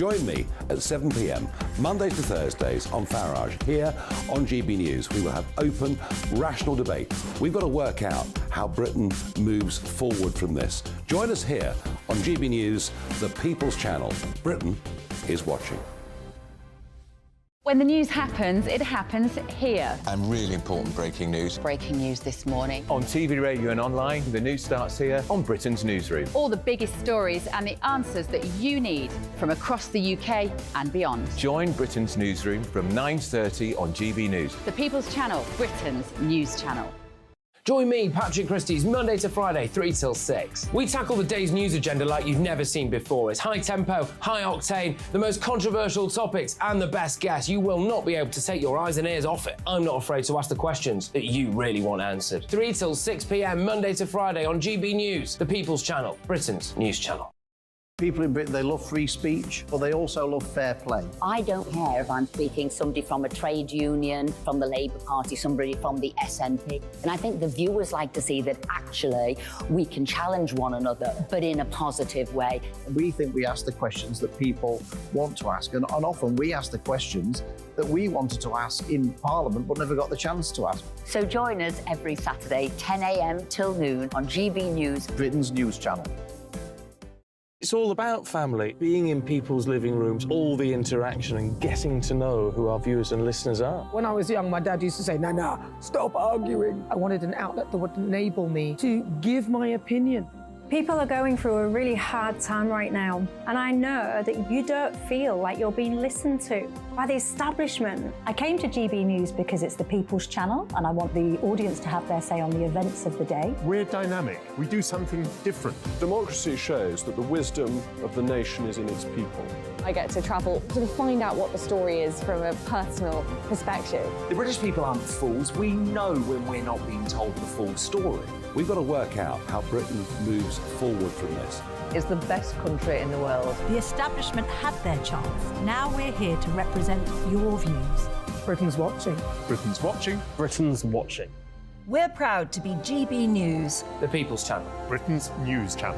Join me at 7 p.m, Mondays to Thursdays on Farage, here on GB News. We will have open, rational debate. We've got to work out how Britain moves forward from this. Join us here on GB News, the People's Channel. Britain is watching. When the news happens, it happens here. And really important breaking news. Breaking news this morning. On TV, radio and online, the news starts here on Britain's newsroom. All the biggest stories and the answers that you need from across the UK and beyond. Join Britain's newsroom from 9:30 on GB News. The People's Channel, Britain's news channel. Join me, Patrick Christie's Monday to Friday, 3 till 6. We tackle the day's news agenda like you've never seen before. It's high tempo, high octane, the most controversial topics and the best guests. You will not be able to take your eyes and ears off it. I'm not afraid to ask the questions that you really want answered. 3 till 6 p.m, Monday to Friday on GB News, the People's Channel, Britain's news channel. People in Britain, they love free speech, but they also love fair play. I don't care if I'm speaking somebody from a trade union, from the Labour Party, somebody from the SNP. And I think the viewers like to see that actually we can challenge one another, but in a positive way. We think we ask the questions that people want to ask, and often we ask the questions that we wanted to ask in Parliament but never got the chance to ask. So join us every Saturday, 10 a.m. till noon on GB News, Britain's news channel. It's all about family, being in people's living rooms, all the interaction and getting to know who our viewers and listeners are. When I was young, my dad used to say, "Nana, stop arguing." I wanted an outlet that would enable me to give my opinion. People are going through a really hard time right now, and I know that you don't feel like you're being listened to by the establishment. I came to GB News because it's the People's Channel, and I want the audience to have their say on the events of the day. We're dynamic. We do something different. Democracy shows that the wisdom of the nation is in its people. I get to travel to find out what the story is from a personal perspective. The British people aren't fools. We know when we're not being told the full story. We've got to work out how Britain moves forward from this. It's the best country in the world. The establishment had their chance. Now we're here to represent your views. Britain's watching. Britain's watching. Britain's watching. We're proud to be GB News, the People's Channel, Britain's news channel.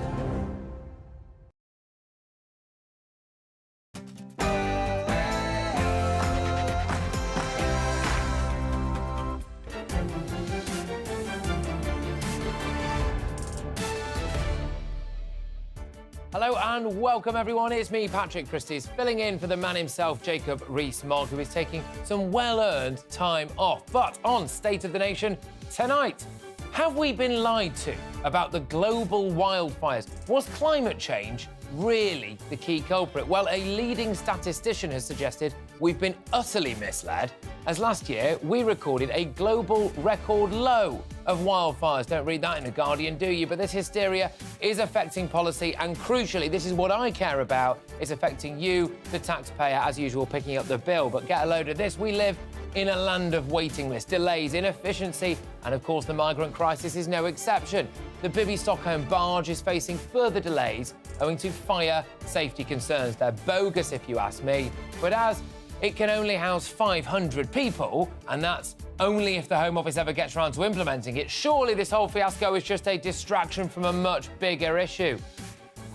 Hello and welcome everyone, it's me, Patrick Christie's, filling in for the man himself, Jacob Rees-Mogg, who is taking some well-earned time off. But on State of the Nation tonight, have we been lied to about the global wildfires? Was climate change really the key culprit? Well, a leading statistician has suggested we've been utterly misled, as last year we recorded a global record low of wildfires. Don't read that in The Guardian, do you? But this hysteria is affecting policy, and crucially, this is what I care about, it's affecting you, the taxpayer, as usual, picking up the bill. But get a load of this, we live in a land of waiting lists, delays, inefficiency, and of course the migrant crisis is no exception. The Bibby Stockholm barge is facing further delays owing to fire safety concerns. They're bogus if you ask me, but as it can only house 500 people, and that's only if the Home Office ever gets around to implementing it, surely this whole fiasco is just a distraction from a much bigger issue.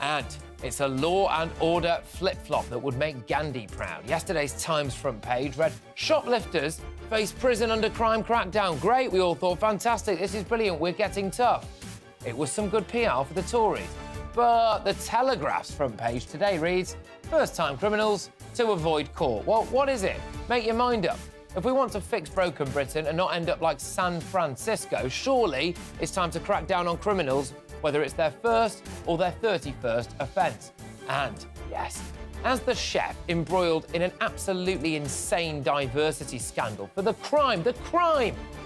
And it's a law and order flip-flop that would make Gandhi proud. Yesterday's Times front page read, shoplifters face prison under crime crackdown. Great, we all thought, fantastic, this is brilliant, we're getting tough. It was some good PR for the Tories. But the Telegraph's front page today reads, first-time criminals to avoid court. Well, what is it? Make your mind up. If we want to fix broken Britain and not end up like San Francisco, surely it's time to crack down on criminals, whether it's their first or their 31st offence. And, yes, as the chef embroiled in an absolutely insane diversity scandal for the crime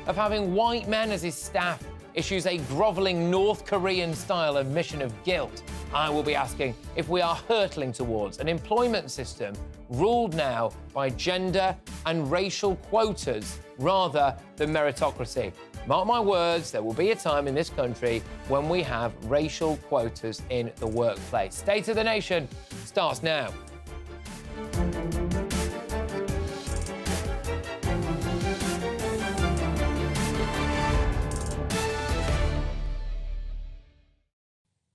of having white men as his staff, issues a grovelling North Korean-style admission of guilt, I will be asking if we are hurtling towards an employment system ruled now by gender and racial quotas rather than meritocracy. Mark my words, there will be a time in this country when we have racial quotas in the workplace. State of the Nation starts now.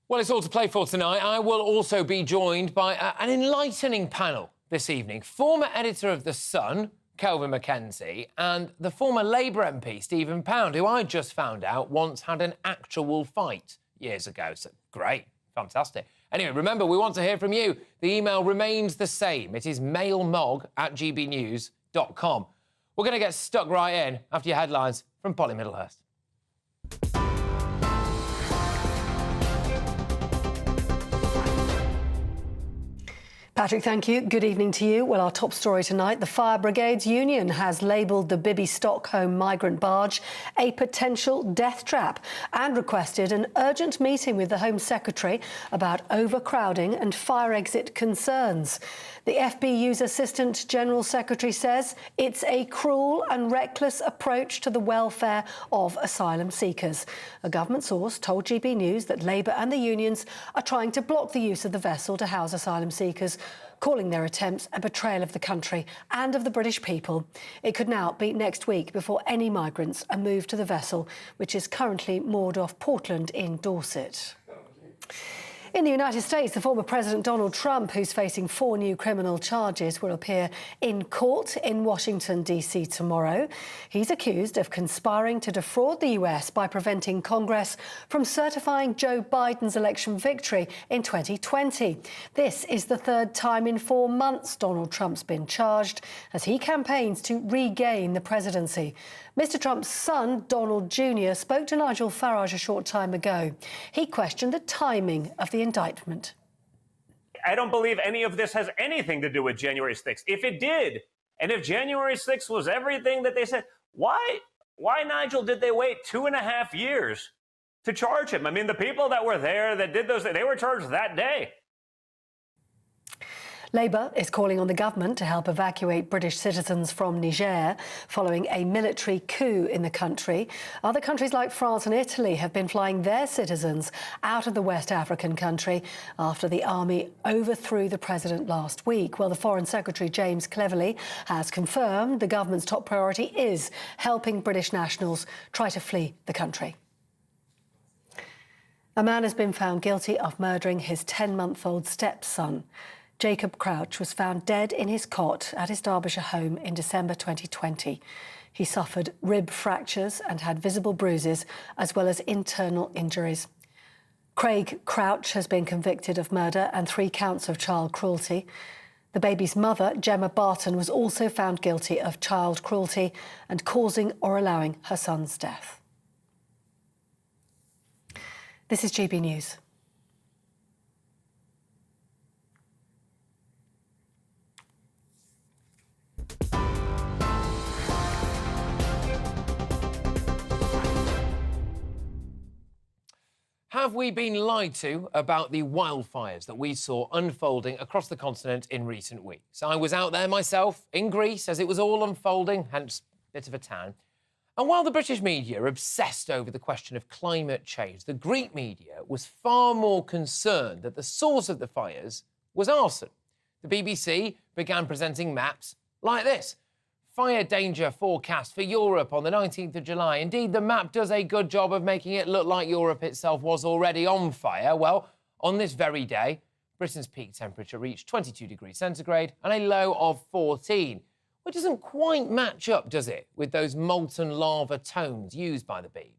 Well, it's all to play for tonight. I will also be joined by an enlightening panel this evening. Former editor of The Sun, Kelvin Mackenzie, and the former Labour MP, Stephen Pound, who I just found out once had an actual fight years ago. So, great, fantastic. Anyway, remember, we want to hear from you. The email remains the same. It is mailmog@gbnews.com. We're going to get stuck right in after your headlines from Polly Middlehurst. Patrick, thank you. Good evening to you. Well, our top story tonight, the Fire Brigades Union has labelled the Bibby Stockholm migrant barge a potential death trap and requested an urgent meeting with the Home Secretary about overcrowding and fire exit concerns. The FBU's Assistant General Secretary says it's a cruel and reckless approach to the welfare of asylum seekers. A government source told GB News that Labour and the unions are trying to block the use of the vessel to house asylum seekers, calling their attempts a betrayal of the country and of the British people. It could now be next week before any migrants are moved to the vessel, which is currently moored off Portland in Dorset. In the United States, the former President Donald Trump, who's facing 4 new criminal charges, will appear in court in Washington, D.C. tomorrow. He's accused of conspiring to defraud the US by preventing Congress from certifying Joe Biden's election victory in 2020. This is the 3rd time in 4 months Donald Trump's been charged as he campaigns to regain the presidency. Mr. Trump's son, Donald Jr., spoke to Nigel Farage a short time ago. He questioned the timing of the indictment. I don't believe any of this has anything to do with January 6th. If it did, and if January 6th was everything that they said, why, Nigel, did they wait 2.5 years to charge him? I mean, the people that were there that did those, they were charged that day. Labour is calling on the government to help evacuate British citizens from Niger following a military coup in the country. Other countries like France and Italy have been flying their citizens out of the West African country after the army overthrew the president last week. Well, the Foreign Secretary, James Cleverly, has confirmed the government's top priority is helping British nationals try to flee the country. A man has been found guilty of murdering his 10-month-old stepson. Jacob Crouch was found dead in his cot at his Derbyshire home in December 2020. He suffered rib fractures and had visible bruises, as well as internal injuries. Craig Crouch has been convicted of murder and 3 counts of child cruelty. The baby's mother, Gemma Barton, was also found guilty of child cruelty and causing or allowing her son's death. This is GB News. Have we been lied to about the wildfires that we saw unfolding across the continent in recent weeks? I was out there myself in Greece as it was all unfolding, hence a bit of a tan. And while the British media obsessed over the question of climate change, the Greek media was far more concerned that the source of the fires was arson. The BBC began presenting maps like this. Fire danger forecast for Europe on the 19th of July. Indeed, the map does a good job of making it look like Europe itself was already on fire. Well, on this very day, Britain's peak temperature reached 22 degrees centigrade and a low of 14, which doesn't quite match up, does it, with those molten lava tones used by the Beeb.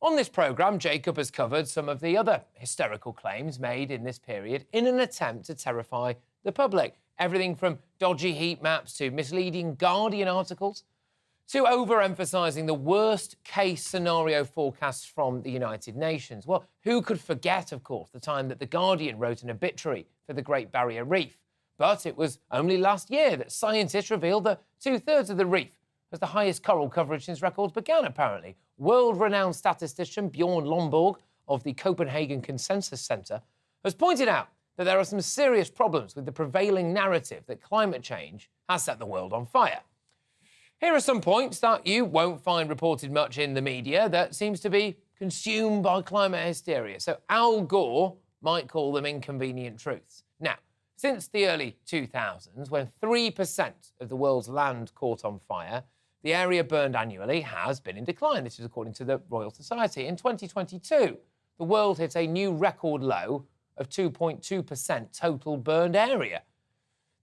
On this programme, Jacob has covered some of the other hysterical claims made in this period in an attempt to terrify the public. Everything from dodgy heat maps to misleading Guardian articles to overemphasising the worst-case scenario forecasts from the United Nations. Well, who could forget, of course, the time that the Guardian wrote an obituary for the Great Barrier Reef? But it was only last year that scientists revealed that 2/3 of the reef has the highest coral coverage since records began, apparently. World-renowned statistician Bjorn Lomborg of the Copenhagen Consensus Centre has pointed out that there are some serious problems with the prevailing narrative that climate change has set the world on fire. Here are some points that you won't find reported much in the media that seems to be consumed by climate hysteria. So Al Gore might call them inconvenient truths. Now, since the early 2000s, when 3% of the world's land caught on fire, the area burned annually has been in decline. This is according to the Royal Society. In 2022, the world hit a new record low of 2.2% total burned area.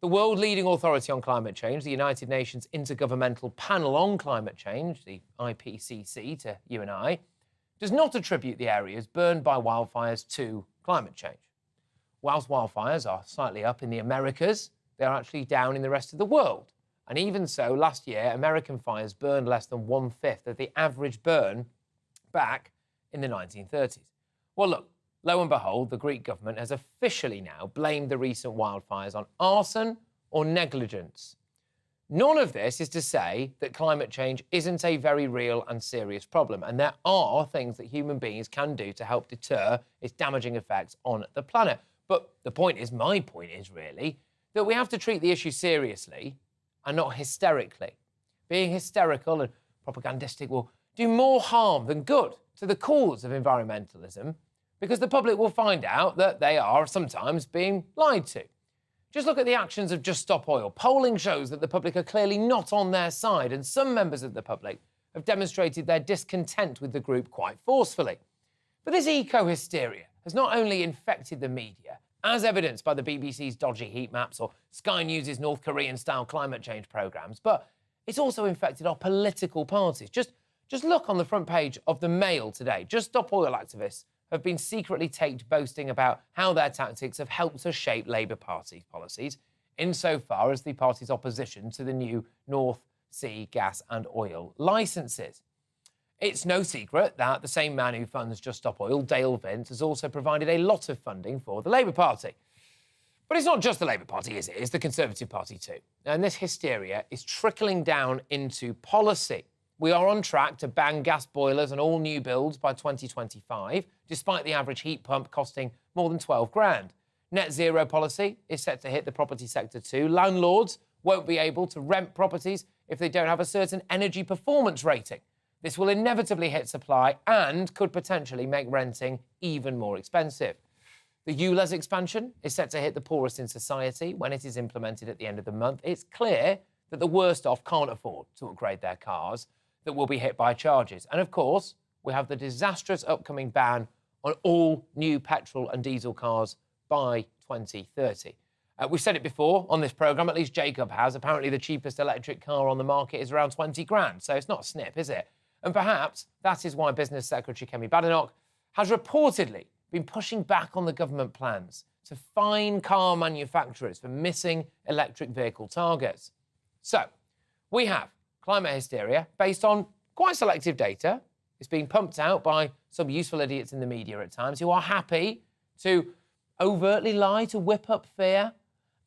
The world-leading authority on climate change, the United Nations Intergovernmental Panel on Climate Change, the IPCC to you and I, does not attribute the areas burned by wildfires to climate change. Whilst wildfires are slightly up in the Americas, they are actually down in the rest of the world. And even so, last year, American fires burned less than 1/5 of the average burn back in the 1930s. Well, look, lo and behold, the Greek government has officially now blamed the recent wildfires on arson or negligence. None of this is to say that climate change isn't a very real and serious problem, and there are things that human beings can do to help deter its damaging effects on the planet. But the point is, my point is really, that we have to treat the issue seriously and not hysterically. Being hysterical and propagandistic will do more harm than good to the cause of environmentalism, because the public will find out that they are sometimes being lied to. Just look at the actions of Just Stop Oil. Polling shows that the public are clearly not on their side, and some members of the public have demonstrated their discontent with the group quite forcefully. But this eco-hysteria has not only infected the media, as evidenced by the BBC's dodgy heat maps or Sky News' North Korean-style climate change programmes, but it's also infected our political parties. Just look on the front page of the Mail today. Just Stop Oil activists have been secretly taped boasting about how their tactics have helped to shape Labour Party policies, insofar as the party's opposition to the new North Sea gas and oil licences. It's no secret that the same man who funds Just Stop Oil, Dale Vince, has also provided a lot of funding for the Labour Party. But it's not just the Labour Party, is it? It's the Conservative Party too. And this hysteria is trickling down into policy. We are on track to ban gas boilers on all new builds by 2025, despite the average heat pump costing more than 12 grand. Net zero policy is set to hit the property sector too. Landlords won't be able to rent properties if they don't have a certain energy performance rating. This will inevitably hit supply and could potentially make renting even more expensive. The ULEZ expansion is set to hit the poorest in society when it is implemented at the end of the month. It's clear that the worst off can't afford to upgrade their cars that will be hit by charges. And of course, we have the disastrous upcoming ban on all new petrol and diesel cars by 2030. We've said it before on this programme, at least Jacob has. Apparently the cheapest electric car on the market is around 20 grand, so it's not a snip, is it? And perhaps that is why Business Secretary Kemi Badenoch has reportedly been pushing back on the government plans to fine car manufacturers for missing electric vehicle targets. So, we have climate hysteria based on quite selective data. It's being pumped out by some useful idiots in the media at times who are happy to overtly lie to whip up fear.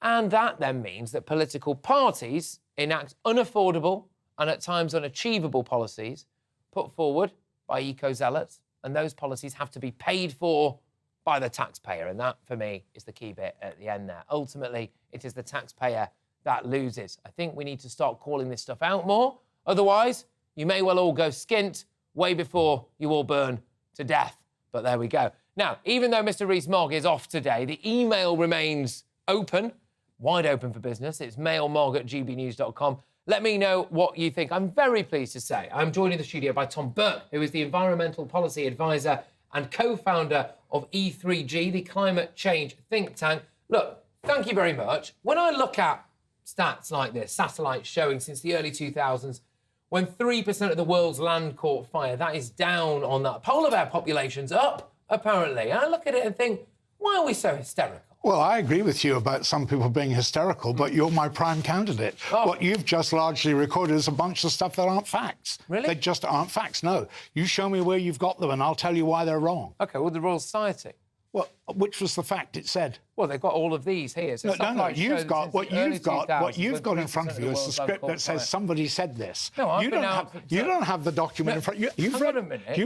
And that then means that political parties enact unaffordable and at times unachievable policies put forward by eco-zealots, and those policies have to be paid for by the taxpayer. And that, for me, is the key bit at the end there. Ultimately, it is the taxpayer that loses. I think we need to start calling this stuff out more. Otherwise, you may well all go skint way before you all burn to death. But there we go. Now, even though Mr. Rees-Mogg is off today, the email remains open, wide open for business. It's mailmog@gbnews.com. Let me know what you think. I'm very pleased to say I'm joined in the studio by Tom Burke, who is the Environmental Policy Advisor and co-founder of E3G, the climate change think tank. Look, thank you very much. When I look at stats like this, satellites showing since the early 2000s, when 3% of the world's land caught fire, that is down on that. Polar bear population's up, apparently. And I look at it and think, why are we so hysterical? Well, I agree with you about some people being hysterical, but you're my prime candidate. Oh. What you've just largely recorded is a bunch of stuff that aren't facts. Really? They just aren't facts, no. You show me where you've got them and I'll tell you why they're wrong. OK, well, the Royal Society. Well, which was the fact it said? Well, they've got all of these here. So no. You've got what you've got in front of you is the script that says somebody said this. No, you don't have the document in front. You've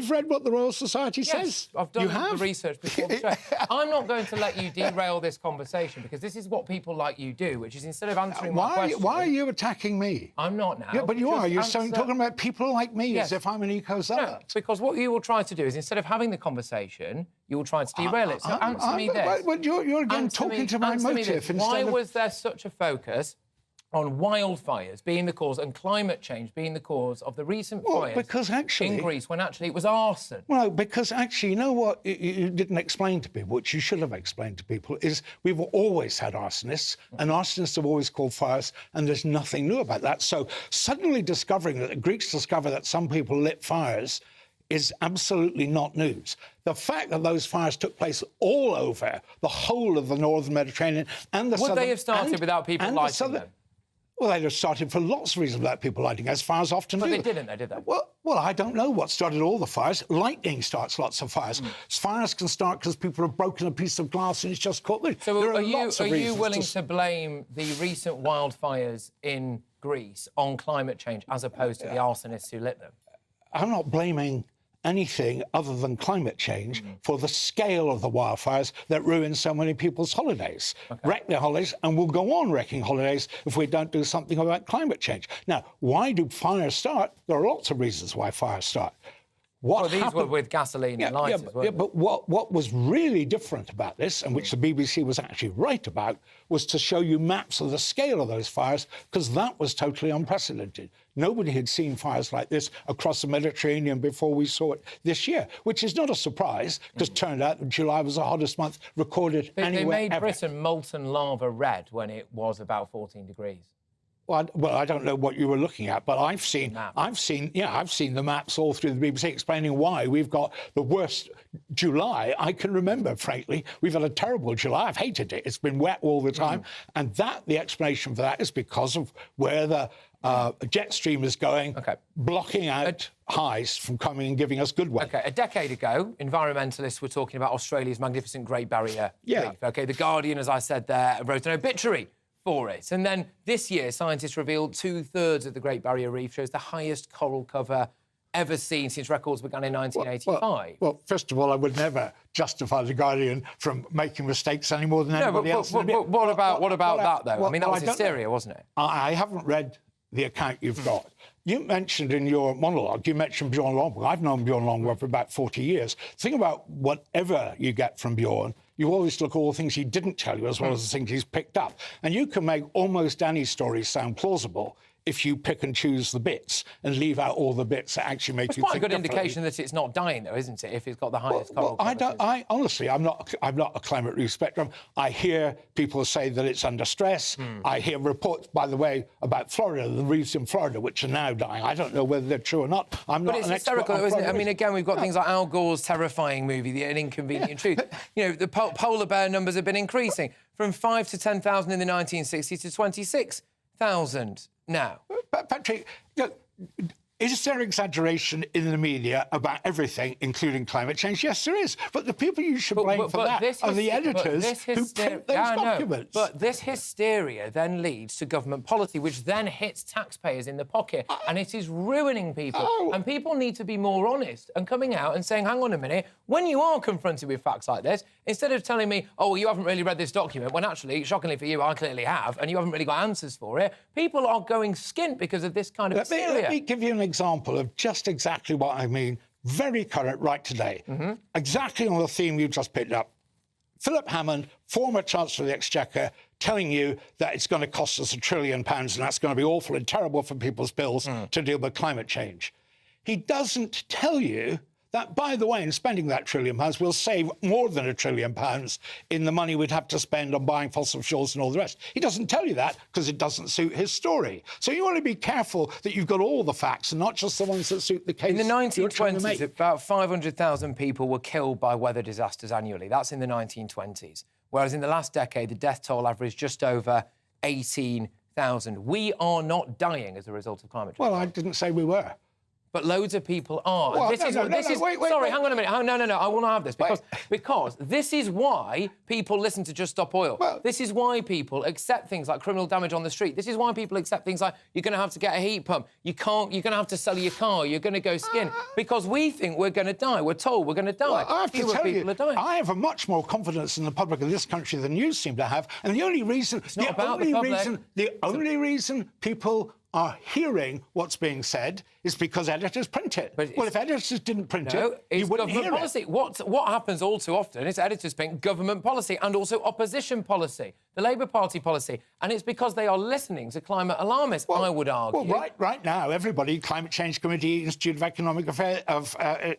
read what the Royal Society says. I've done the research before the show. I'm not going to let you derail this conversation because this is what people like you do, which is instead of answering my question. Why are you attacking me? I'm not now. Yeah, but you are. You're talking about people like me as if I'm an eco-zealot. No, because what you will try to do is instead of having the conversation, you will try to derail it. So answer me this. But you're again talking to my motive instead Why of... was there such a focus on wildfires being the cause and climate change being the cause of the recent fires because actually, in Greece, when actually it was arson. Well, because actually, you know what you didn't explain to people, which you should have explained to people, is we've always had arsonists, and arsonists have always called fires, and there's nothing new about that. So suddenly discovering that the Greeks discover that some people lit fires is absolutely not news. The fact that those fires took place all over the whole of the northern Mediterranean and the southern... Would they have started without people lighting them? Well, they'd have started for lots of reasons without people lighting, as fires often do. But they didn't, did they? Well, I don't know what started all the fires. Lightning starts lots of fires. Fires can start because people have broken a piece of glass and it's just caught there. So there are you willing to to blame the recent wildfires in Greece on climate change as opposed to the arsonists who lit them? I'm not blaming anything other than climate change for the scale of the wildfires that ruin so many people's holidays, wreck their holidays, and will go on wrecking holidays if we don't do something about climate change. Now, why do fires start? There are lots of reasons why fires start. These were with gasoline and lighters, weren't they? But what was really different about this, and which the BBC was actually right about, was to show you maps of the scale of those fires, because that was totally unprecedented. Nobody had seen fires like this across the Mediterranean before we saw it this year, which is not a surprise, because it turned out that July was the hottest month recorded anywhere They made ever. Britain molten lava red when it was about 14 degrees. Well, I don't know what you were looking at, but I've seen the maps all through the BBC explaining why we've got the worst July I can remember, frankly. We've had a terrible July. I've hated it. It's been wet all the time. And the explanation for that is because of where the jet stream is going, blocking out highs from coming and giving us good weather. OK, a decade ago, environmentalists were talking about Australia's magnificent Great Barrier Reef. OK, The Guardian, as I said there, wrote an obituary for it. And then this year, scientists revealed 2/3 of the Great Barrier Reef shows the highest coral cover ever seen since records began in 1985. Well, first of all, I would never justify The Guardian from making mistakes any more than anybody else. But what about that, though? I mean, that was hysteria, wasn't it? I haven't read the account you've got. You mentioned in your monologue, you mentioned Bjorn Lomborg. I've known Bjorn Lomborg for about 40 years. The thing about whatever you get from Bjorn, you always look at all the things he didn't tell you as well as the things he's picked up. And you can make almost any story sound plausible if you pick and choose the bits and leave out all the bits that actually make you think It's quite a good differently. indication that it's not dying, though, isn't it, if it's got the highest coral cover? Honestly, I'm not a climate relief spectrum. I hear people say that it's under stress. I hear reports, by the way, about Florida, the reefs in Florida, which are now dying. I don't know whether they're true or not. I'm not But it's an expert hysterical, on isn't it? I Florida mean, again, we've got things like Al Gore's terrifying movie, An Inconvenient Truth. You know, the polar bear numbers have been increasing from 5 to 10,000 in the 1960s to 26,000 now. Patrick, is there exaggeration in the media about everything, including climate change? Yes, there is. But the people you should blame for that are the editors who print those documents. But this hysteria then leads to government policy, which then hits taxpayers in the pocket, and it is ruining people. And people need to be more honest and coming out and saying, hang on a minute, when you are confronted with facts like this, instead of telling me, oh, well, you haven't really read this document, when actually, shockingly for you, I clearly have, and you haven't really got answers for it, people are going skint because of this kind of hysteria. Let me give you an example of just exactly what I mean, very current right today. Exactly on the theme you just picked up. Philip Hammond, former Chancellor of the Exchequer, telling you that it's going to cost us £1 trillion and that's going to be awful and terrible for people's bills to deal with climate change. He doesn't tell you that, by the way, in spending that £1 trillion, we'll save more than £1 trillion in the money we'd have to spend on buying fossil fuels and all the rest. He doesn't tell you that because it doesn't suit his story. So you want to be careful that you've got all the facts and not just the ones that suit the case. In the 1920s, about 500,000 people were killed by weather disasters annually. That's in the 1920s. Whereas in the last decade, the death toll averaged just over 18,000. We are not dying as a result of climate change. Well, I didn't say we were. But loads of people are. Well, Wait, hang on a minute. No, I will not have this. Because this is why people listen to Just Stop Oil. This is why people accept things like criminal damage on the street. This is why people accept things like you're going to have to get a heat pump. You're going to have to sell your car. You're going to go skin. Because we think we're going to die. We're told we're going to die. Well, I have to tell you, are dying. I have a much more confidence in the public of this country than you seem to have. And the only reason... It's not about the public. The only reason people are hearing what's being said is because editors print it. Well, if editors didn't print it, you wouldn't hear policy. it. What happens all too often is editors print government policy and also opposition policy. the Labour Party policy, and it's because they are listening to climate alarmists, I would argue. Well, right now, everybody, Climate Change Committee, Institute of Economic Affairs,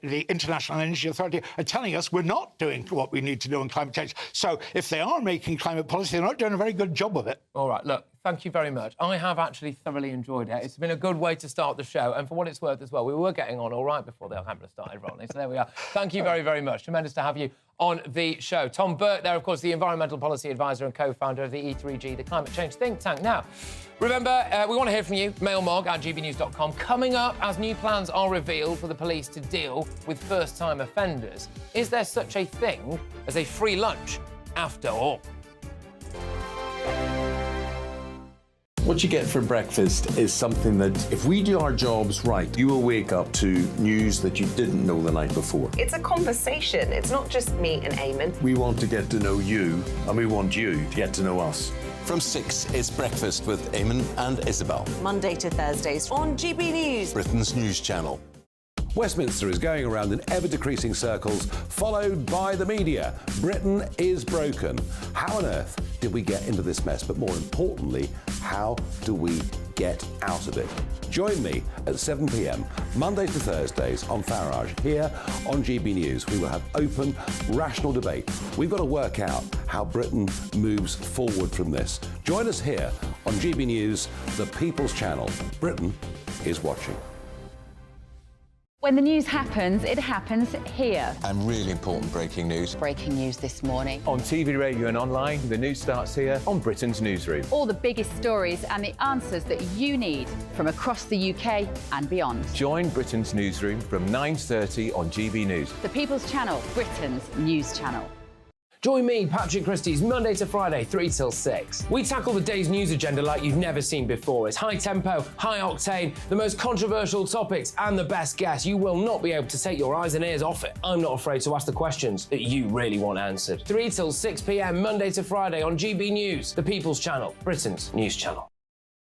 the International Energy Authority, are telling us we're not doing what we need to do on climate change. So if they are making climate policy, they're not doing a very good job of it. All right, look, thank you very much. I have actually thoroughly enjoyed it. It's been a good way to start the show, and for what it's worth as well, we were getting on all right before the camera started rolling, so there we are. Thank you very, very much. Tremendous to have you on the show. Tom Burke there, of course, the Environmental Policy Advisor and co-founder of the E3G, the climate change think tank. Now, remember, we want to hear from you, mailmog@gbnews.com. Coming up, as new plans are revealed for the police to deal with first-time offenders, is there such a thing as a free lunch after all? What you get for breakfast is something that, if we do our jobs right, you will wake up to news that you didn't know the night before. It's a conversation. It's not just me and Eamon. We want to get to know you, and we want you to get to know us. From 6, it's Breakfast with Eamon and Isabel. Monday to Thursdays on GB News, Britain's news channel. Westminster is going around in ever-decreasing circles, followed by the media. Britain is broken. How on earth did we get into this mess? But more importantly, how do we get out of it? Join me at 7 p.m, Mondays to Thursdays on Farage, here on GB News. We will have open, rational debate. We've got to work out how Britain moves forward from this. Join us here on GB News, the People's Channel. Britain is watching. When the news happens, it happens here. And really important breaking news. Breaking news this morning. On TV, radio and online, the news starts here on Britain's newsroom. All the biggest stories and the answers that you need from across the UK and beyond. Join Britain's newsroom from 9:30 on GB News. The People's Channel, Britain's news channel. Join me, Patrick Christie's, Monday to Friday, 3 till 6. We tackle the day's news agenda like you've never seen before. It's high tempo, high octane, the most controversial topics and the best guests. You will not be able to take your eyes and ears off it. I'm not afraid to ask the questions that you really want answered. 3 till 6 p.m, Monday to Friday on GB News, the People's Channel, Britain's news channel.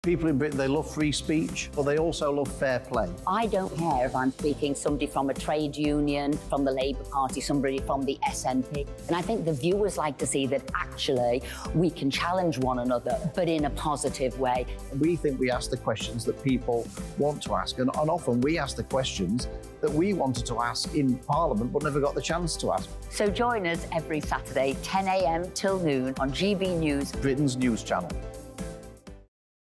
People in Britain, they love free speech, but they also love fair play. I don't care if I'm speaking somebody from a trade union, from the Labour Party, somebody from the SNP. And I think the viewers like to see that actually we can challenge one another, but in a positive way. We think we ask the questions that people want to ask, and often we ask the questions that we wanted to ask in Parliament but never got the chance to ask. So join us every Saturday, 10 a.m. till noon on GB News, Britain's news channel.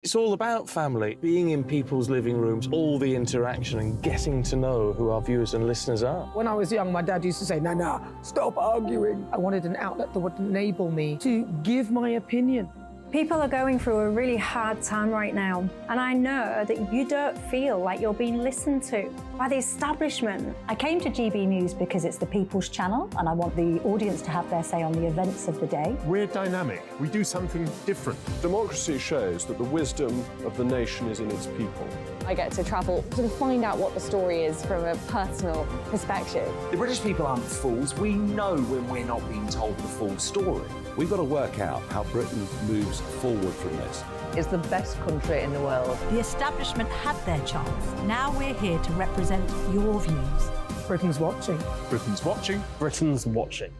It's all about family, being in people's living rooms, all the interaction and getting to know who our viewers and listeners are. When I was young, my dad used to say, Nana, stop arguing. I wanted an outlet that would enable me to give my opinion. People are going through a really hard time right now, and I know that you don't feel like you're being listened to by the establishment. I came to GB News because it's the People's Channel, and I want the audience to have their say on the events of the day. We're dynamic. We do something different. Democracy shows that the wisdom of the nation is in its people. I get to travel to find out what the story is from a personal perspective. The British people aren't fools. We know when we're not being told the full story. We've got to work out how Britain moves forward from this. It's the best country in the world. The establishment had their chance. Now we're here to represent your views. Britain's watching. Britain's watching. Britain's watching.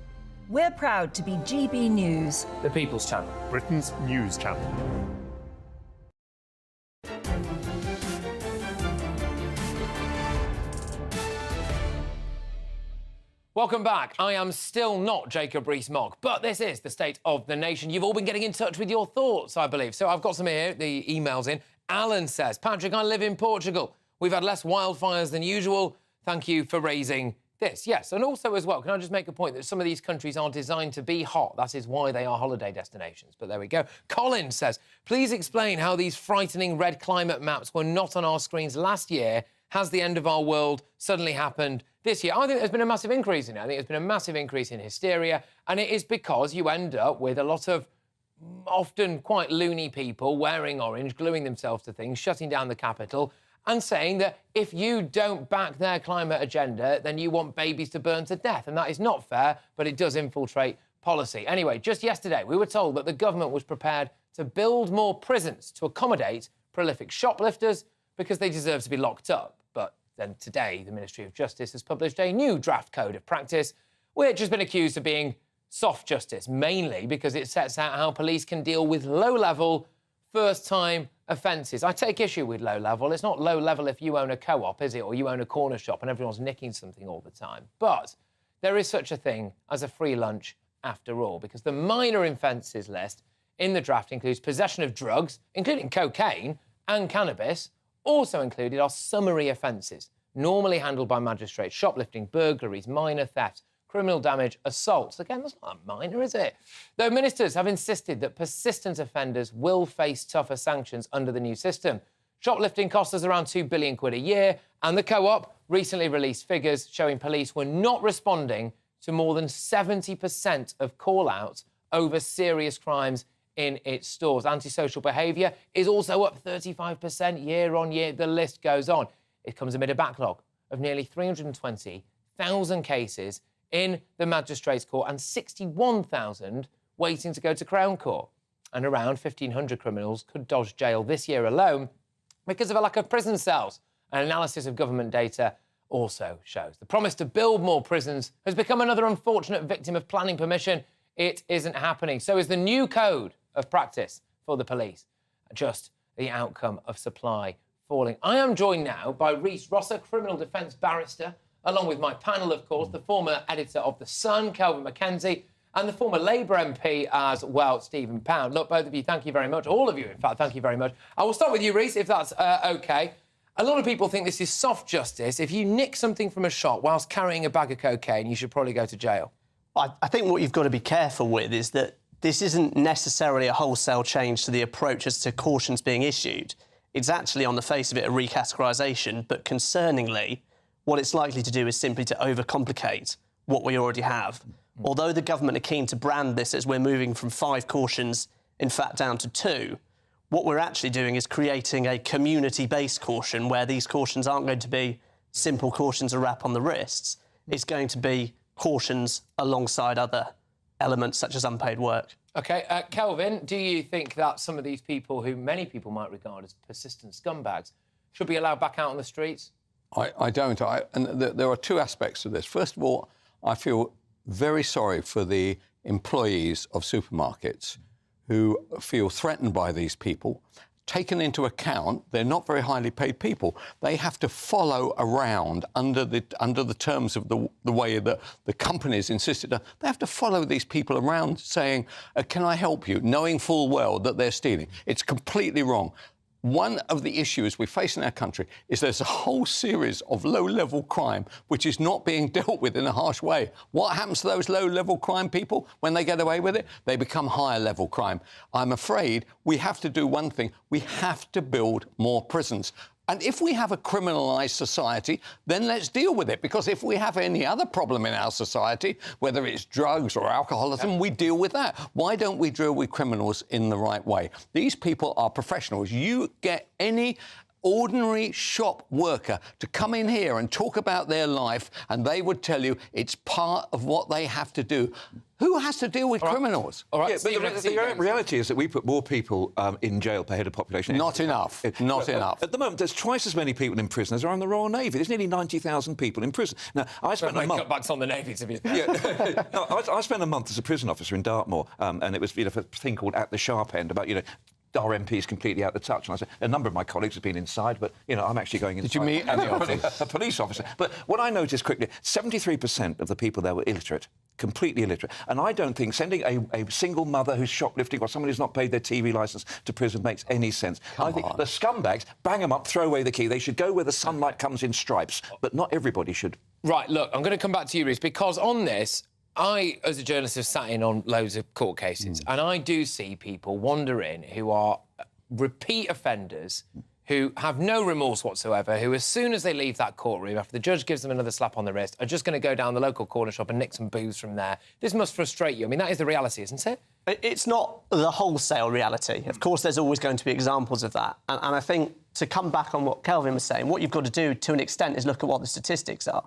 We're proud to be GB News, The People's Channel, Britain's news channel. Welcome back. I am still not Jacob Rees-Mogg, but this is the state of the nation. You've all been getting in touch with your thoughts, I believe. So I've got some here, the emails in. Alan says, Patrick, I live in Portugal. We've had less wildfires than usual. Thank you for raising this. Yes, and also as well, can I just make a point that some of these countries are designed to be hot. That is why they are holiday destinations. But there we go. Colin says, please explain how these frightening red climate maps were not on our screens last year. Has the end of our world suddenly happened this year? I think there's been a massive increase in it. I think there's been a massive increase in hysteria, and it is because you end up with a lot of often quite loony people wearing orange, gluing themselves to things, shutting down the capital, and saying that if you don't back their climate agenda, then you want babies to burn to death. And that is not fair, but it does infiltrate policy. Anyway, just yesterday, we were told that the government was prepared to build more prisons to accommodate prolific shoplifters because they deserve to be locked up. But then today, the Ministry of Justice has published a new draft code of practice, which has been accused of being soft justice, mainly because it sets out how police can deal with low-level, first-time offences. I take issue with low-level. It's not low-level if you own a co-op, is it, or you own a corner shop and everyone's nicking something all the time. But there is such a thing as a free lunch after all, because the minor offences list in the draft includes possession of drugs, including cocaine and cannabis. Also included are summary offences, normally handled by magistrates: shoplifting, burglaries, minor thefts, criminal damage, assaults. Again, that's not minor, is it? Though ministers have insisted that persistent offenders will face tougher sanctions under the new system. Shoplifting costs us around £2 billion a year, and the Co-op recently released figures showing police were not responding to more than 70% of call-outs over serious crimes in its stores. Antisocial behaviour is also up 35% year on year. The list goes on. It comes amid a backlog of nearly 320,000 cases in the Magistrates' Court and 61,000 waiting to go to Crown Court. And around 1,500 criminals could dodge jail this year alone because of a lack of prison cells. An analysis of government data also shows the promise to build more prisons has become another unfortunate victim of planning permission. It isn't happening. So is the new code of practice for the police just the outcome of supply falling? I am joined now by Rees Rosser, criminal defence barrister, along with my panel, of course, the former editor of The Sun, Kelvin Mackenzie, and the former Labour MP as well, Stephen Pound. Look, both of you, thank you very much. All of you, in fact, thank you very much. I will start with you, Rees, if that's OK. A lot of people think this is soft justice. If you nick something from a shop whilst carrying a bag of cocaine, you should probably go to jail. I think what you've got to be careful with is that this isn't necessarily a wholesale change to the approach as to cautions being issued. It's actually, on the face of it, a recategorisation, but concerningly, what it's likely to do is simply to overcomplicate what we already have. Although the government are keen to brand this as we're moving from 5 cautions, in fact, down to 2, what we're actually doing is creating a community-based caution where these cautions aren't going to be simple cautions, a rap on the wrists. It's going to be cautions alongside other elements such as unpaid work. OK, Kelvin, do you think that some of these people, who many people might regard as persistent scumbags, should be allowed back out on the streets? I don't. There are 2 aspects to this. First of all, I feel very sorry for the employees of supermarkets who feel threatened by these people. Taken into account, they're not very highly paid people. They have to follow around under the terms of the way that the companies insisted. They have to follow these people around saying, can I help you? Knowing full well that they're stealing. It's completely wrong. One of the issues we face in our country is there's a whole series of low-level crime which is not being dealt with in a harsh way. What happens to those low-level crime people when they get away with it? They become higher-level crime. I'm afraid we have to do one thing. We have to build more prisons. And if we have a criminalised society, then let's deal with it. Because if we have any other problem in our society, whether it's drugs or alcoholism, we deal with that. Why don't we deal with criminals in the right way? These people are professionals. You get any ordinary shop worker to come in here and talk about their life, and they would tell you it's part of what they have to do. Who has to deal with criminals? All right, yeah, but the reality is that we put more people in jail per head of population. Not enough. Not enough. At the moment, there's twice as many people in prison as are on the Royal Navy. There's nearly 90,000 people in prison. Now, I spent a month... cutbacks on the Navy, to be fair. Yeah. No, I spent a month as a prison officer in Dartmoor, and it was a thing called At the Sharp End, about, our MP is completely out of touch. And I said, a number of my colleagues have been inside, but, I'm actually going inside. Did you meet any of them? A police officer. But what I noticed quickly, 73% of the people there were illiterate, completely illiterate. And I don't think sending a single mother who's shoplifting or someone who's not paid their TV licence to prison makes any sense. I think the scumbags, bang them up, throw away the key. They should go where the sunlight comes in stripes, but not everybody should. Right, look, I'm going to come back to you, Rees, because on this, I, as a journalist, have sat in on loads of court cases, and I do see people wandering who are repeat offenders who have no remorse whatsoever, who, as soon as they leave that courtroom, after the judge gives them another slap on the wrist, are just going to go down the local corner shop and nick some booze from there. This must frustrate you. I mean, that is the reality, isn't it? It's not the wholesale reality. Of course, there's always going to be examples of that. And I think, to come back on what Kelvin was saying, what you've got to do, to an extent, is look at what the statistics are.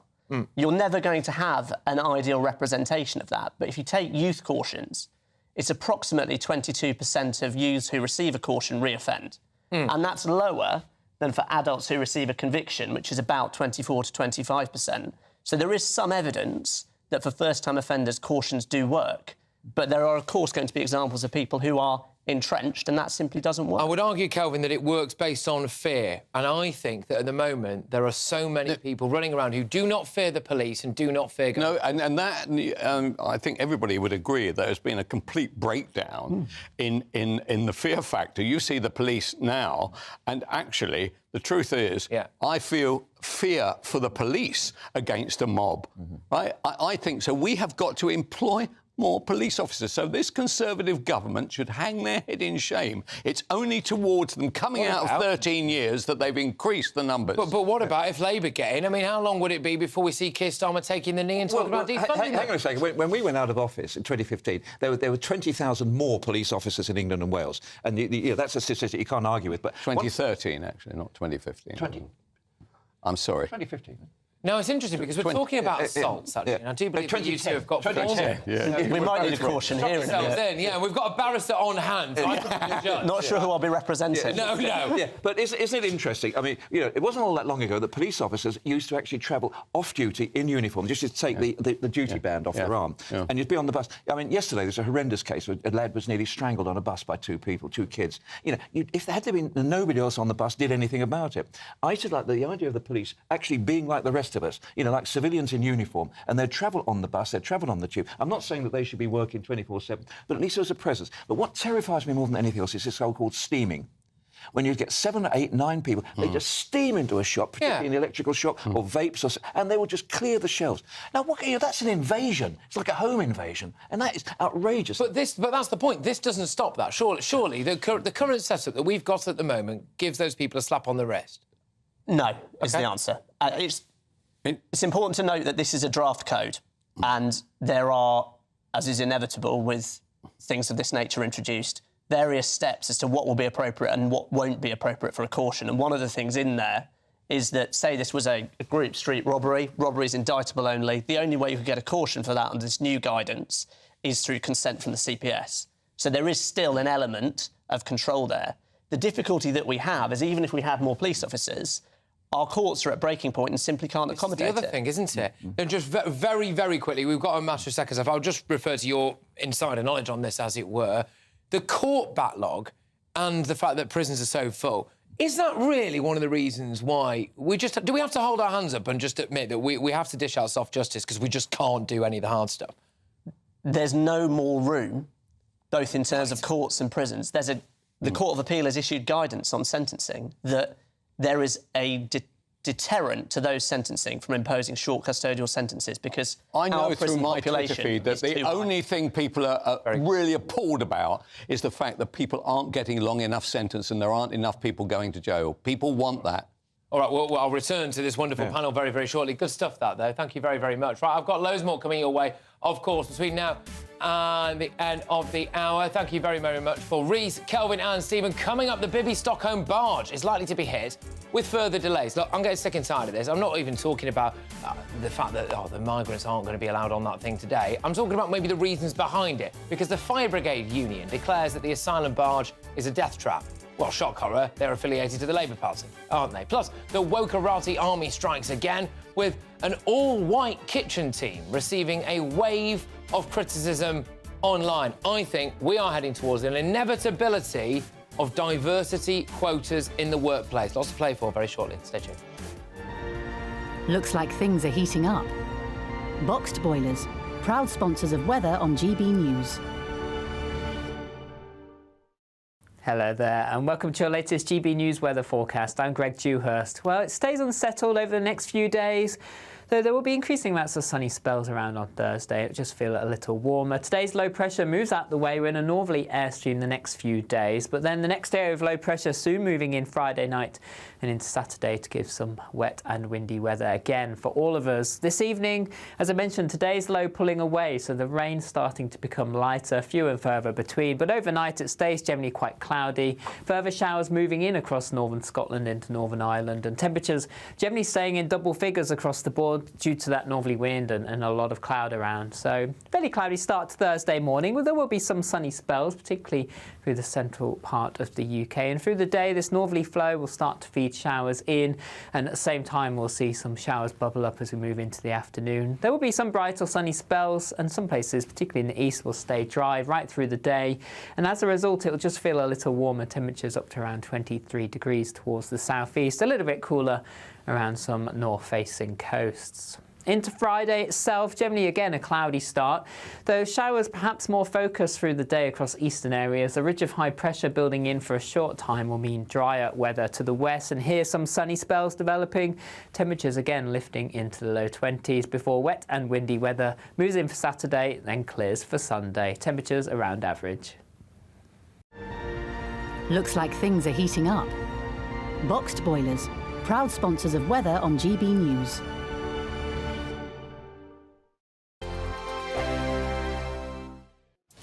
You're never going to have an ideal representation of that. But if you take youth cautions, it's approximately 22% of youths who receive a caution reoffend. And that's lower than for adults who receive a conviction, which is about 24 to 25%. So there is some evidence that for first-time offenders, cautions do work. But there are, of course, going to be examples of people who are entrenched, and that simply doesn't work. I would argue, Kelvin, that it works based on fear. And I think that at the moment there are so many people running around who do not fear the police and do not fear... No, and that, I think everybody would agree that there's been a complete breakdown in the fear factor. You see the police now, and actually, the truth is, I feel fear for the police against a mob. Right? I think so. We have got to employ more police officers. So this Conservative government should hang their head in shame. It's only towards them coming out of 13 years that they've increased the numbers. But what about if Labour get in? I mean, how long would it be before we see Keir Starmer taking the knee and talking about defunding? Hang on a second. When we went out of office in 2015, there were 20,000 more police officers in England and Wales. And that's a statistic you can't argue with. But 2013, actually, not 2015. I'm sorry. 2015. No, it's interesting because we're talking about assaults, actually, and I do believe that you two have got... We might need a caution here in a bit. Yeah, we've got a barrister on hand. So I could be the judge. Not sure who I'll be representing. No. Yeah, but isn't it interesting? I mean, it wasn't all that long ago that police officers used to actually travel off-duty in uniform, just to take the duty band off their arm. And you'd be on the bus. I mean, yesterday there's a horrendous case where a lad was nearly strangled on a bus by two kids. If there had been nobody else on the bus did anything about it. I used to like the idea of the police actually being like the rest of us, like civilians in uniform, and they'd travel on the bus, they'd travel on the tube. I'm not saying that they should be working 24/7, but at least there's a presence. But what terrifies me more than anything else is this so-called steaming. When you get 7, 8, 9 people, they just steam into a shop, particularly in the electrical shop, or vapes, and they will just clear the shelves. Now, that's an invasion. It's like a home invasion, and that is outrageous. But that's the point. This doesn't stop that. Surely the current setup that we've got at the moment gives those people a slap on the wrist. No, is the answer. It's important to note that this is a draft code, and there are, as is inevitable with things of this nature introduced, various steps as to what will be appropriate and what won't be appropriate for a caution. And one of the things in there is that, say this was a group street robbery is indictable only. The only way you could get a caution for that under this new guidance is through consent from the CPS. So there is still an element of control there. The difficulty that we have is even if we had more police officers, our courts are at breaking point and simply can't accommodate it. It's the other thing, isn't it? And just very, very quickly, we've got a matter of seconds. I'll just refer to your insider knowledge on this, as it were. The court backlog and the fact that prisons are so full, is that really one of the reasons why do we have to hold our hands up and just admit that we have to dish out soft justice because we just can't do any of the hard stuff? There's no more room, both in terms of courts and prisons. The Court of Appeal has issued guidance on sentencing that there is a deterrent to those sentencing from imposing short custodial sentences because I know through my Twitter feed that the only thing people are really appalled about is the fact that people aren't getting long enough sentence and there aren't enough people going to jail. People want that. All right, well, I'll return to this wonderful panel very, very shortly. Good stuff, that, though. Thank you very, very much. Right, I've got loads more coming your way, of course, between now and the end of the hour. Thank you very, very much for Rees, Kelvin and Stephen. Coming up, the Bibby Stockholm barge is likely to be hit with further delays. Look, I'm getting sick and tired of this. I'm not even talking about the fact that the migrants aren't going to be allowed on that thing today. I'm talking about maybe the reasons behind it, because the Fire Brigade Union declares that the asylum barge is a death trap. Well, shock horror, they're affiliated to the Labour Party, aren't they? Plus, the Wokarati army strikes again, with an all-white kitchen team receiving a wave of criticism online. I think we are heading towards an inevitability of diversity quotas in the workplace. Lots to play for very shortly. Stay tuned. Looks like things are heating up. Boxed boilers, proud sponsors of weather on GB News. Hello there, and welcome to your latest GB News weather forecast. I'm Greg Dewhurst. Well, it stays unsettled over the next few days, though there will be increasing amounts of sunny spells around on Thursday. It'll just feel a little warmer. Today's low pressure moves out the way. We're in a northerly airstream the next few days, but then the next area of low pressure soon moving in Friday night and into Saturday to give some wet and windy weather again for all of us. This evening, as I mentioned, today's low pulling away, so the rain's starting to become lighter, few and further between, but overnight it stays generally quite cloudy. Further showers moving in across northern Scotland into Northern Ireland, and temperatures generally staying in double figures across the board due to that northerly wind and a lot of cloud around. So fairly cloudy start to Thursday morning, but there will be some sunny spells, particularly through the central part of the UK. And through the day, this northerly flow will start to feed showers in, and at the same time we'll see some showers bubble up as we move into the afternoon. There will be some bright or sunny spells, and some places, particularly in the east, will stay dry right through the day. And as a result, it will just feel a little warmer, temperatures up to around 23 degrees towards the southeast, a little bit cooler around some north-facing coasts. Into Friday itself, generally again a cloudy start, though showers perhaps more focused through the day across eastern areas. A ridge of high pressure building in for a short time will mean drier weather to the west, and here some sunny spells developing. Temperatures again lifting into the low 20s before wet and windy weather moves in for Saturday, then clears for Sunday. Temperatures around average. Looks like things are heating up. Boxed boilers, proud sponsors of weather on GB News.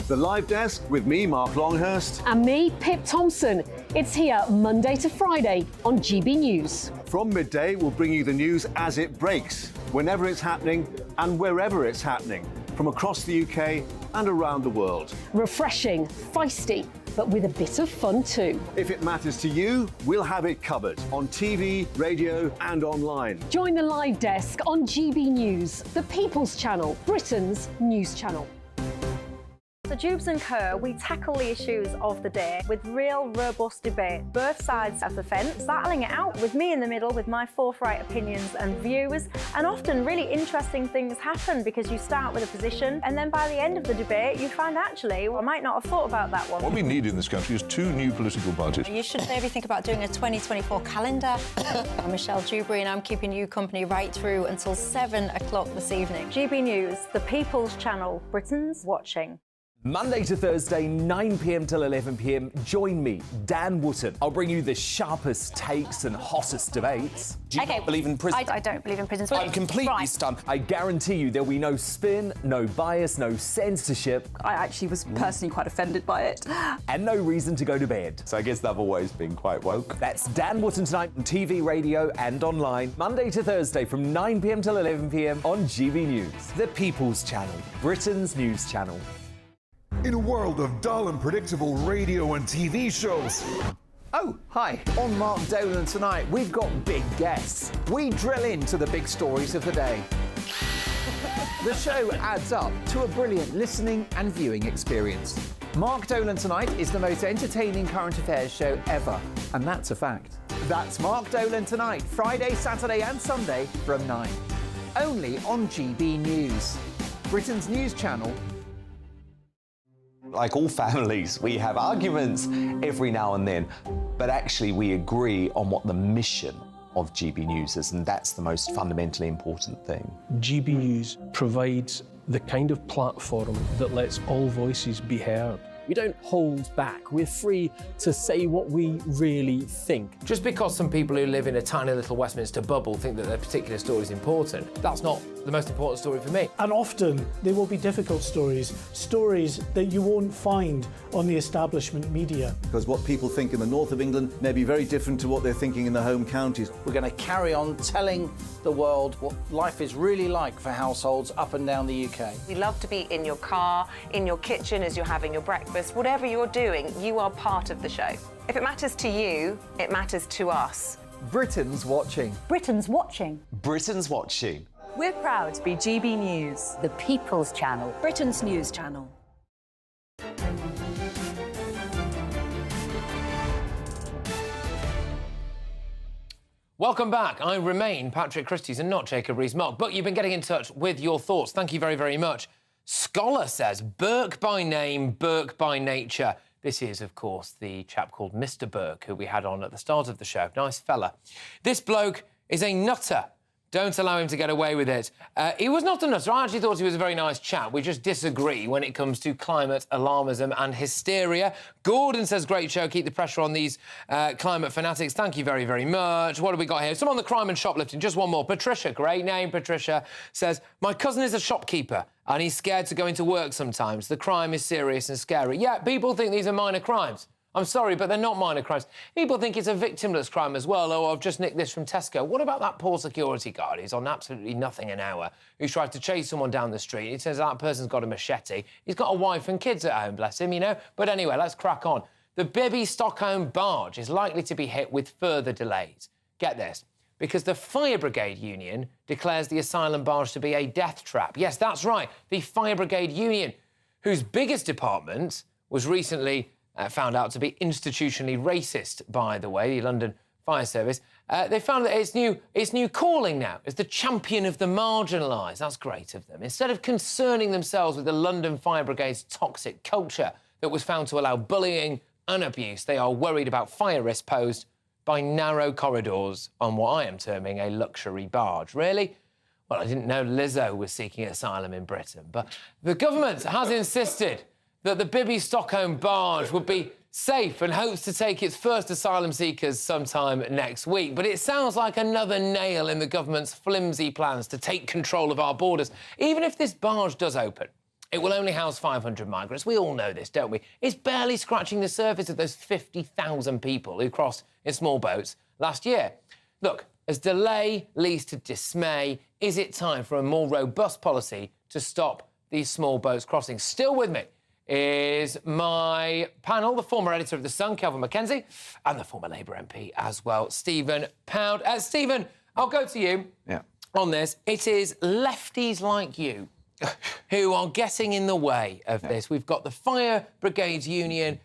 The Live Desk with me, Mark Longhurst. And me, Pip Thompson. It's here Monday to Friday on GB News. From midday, we'll bring you the news as it breaks, whenever it's happening and wherever it's happening, from across the UK and around the world. Refreshing, feisty, but with a bit of fun too. If it matters to you, we'll have it covered on TV, radio and online. Join the Live Desk on GB News, the People's Channel, Britain's news channel. So Jubes and Kerr, we tackle the issues of the day with real robust debate, both sides of the fence, battling it out with me in the middle with my forthright opinions and views. And often really interesting things happen because you start with a position and then by the end of the debate you find actually, well, I might not have thought about that one. What we need in this country is 2 new political parties. You should maybe think about doing a 2024 calendar. I'm Michelle Dewberry and I'm keeping you company right through until 7 o'clock this evening. GB News, the People's Channel, Britain's watching. Monday to Thursday, 9 p.m. till 11 p.m. Join me, Dan Wootton. I'll bring you the sharpest takes and hottest debates. Do you not believe in prisons? I don't believe in prisons. I'm completely stunned. I guarantee you there'll be no spin, no bias, no censorship. I actually was personally quite offended by it. And no reason to go to bed. So I guess they've always been quite woke. That's Dan Wootton tonight on TV, radio and online. Monday to Thursday from 9 p.m. till 11 p.m. on GB News. The People's Channel, Britain's news channel. In a world of dull and predictable radio and TV shows. Oh, hi. On Mark Dolan tonight, we've got big guests. We drill into the big stories of the day. The show adds up to a brilliant listening and viewing experience. Mark Dolan Tonight is the most entertaining current affairs show ever, and that's a fact. That's Mark Dolan Tonight, Friday, Saturday and Sunday from 9. Only on GB News, Britain's news channel. Like all families, we have arguments every now and then, but actually we agree on what the mission of GB News is, and that's the most fundamentally important thing. GB News provides the kind of platform that lets all voices be heard. We don't hold back. We're free to say what we really think. Just because some people who live in a tiny little Westminster bubble think that their particular story is important, that's not the most important story for me. And often there will be difficult stories, stories that you won't find on the establishment media. Because what people think in the north of England may be very different to what they're thinking in the home counties. We're going to carry on telling the world what life is really like for households up and down the UK. We love to be in your car, in your kitchen as you're having your breakfast. Whatever you're doing, you are part of the show. If it matters to you, it matters to us. Britain's watching. Britain's watching. Britain's watching. We're proud to be GB News, the People's Channel, Britain's news channel. Welcome back. I remain Patrick Christys and not Jacob Rees-Mogg, but you've been getting in touch with your thoughts. Thank you very, very much. Scholar says, Burke by name, Burke by nature. This is, of course, the chap called Mr. Burke, who we had on at the start of the show. Nice fella. This bloke is a nutter. Don't allow him to get away with it. He was not a nutter. I actually thought he was a very nice chap. We just disagree when it comes to climate alarmism and hysteria. Gordon says, great show. Keep the pressure on these climate fanatics. Thank you very, very much. What have we got here? Some on the crime and shoplifting. Just one more. Patricia, great name, Patricia, says, my cousin is a shopkeeper and he's scared to go into work sometimes. The crime is serious and scary. Yeah, people think these are minor crimes. I'm sorry, but they're not minor crimes. People think it's a victimless crime as well. Oh, I've just nicked this from Tesco. What about that poor security guard who's on absolutely nothing an hour, who's tried to chase someone down the street? It says that person's got a machete. He's got a wife and kids at home, bless him, you know? But anyway, let's crack on. The Bibby Stockholm barge is likely to be hit with further delays. Get this, because the Fire Brigade Union declares the asylum barge to be a death trap. Yes, that's right, the Fire Brigade Union, whose biggest department was recently found out to be institutionally racist, by the way, the London Fire Service. They found that its new calling now is the champion of the marginalised. That's great of them. Instead of concerning themselves with the London Fire Brigade's toxic culture that was found to allow bullying and abuse, they are worried about fire risk posed by narrow corridors on what I am terming a luxury barge. Really? Well, I didn't know Lizzo was seeking asylum in Britain, but the government has insisted that the Bibby Stockholm barge would be safe and hopes to take its first asylum seekers sometime next week. But it sounds like another nail in the government's flimsy plans to take control of our borders. Even if this barge does open, it will only house 500 migrants. We all know this, don't we? It's barely scratching the surface of those 50,000 people who crossed in small boats last year. Look, as delay leads to dismay, is it time for a more robust policy to stop these small boats crossing? Still with me is my panel, the former editor of The Sun, Kelvin Mackenzie, and the former Labour MP as well, Stephen Pound. Stephen, I'll go to you on this. It is lefties like you who are getting in the way of this. We've got the Fire Brigades Union.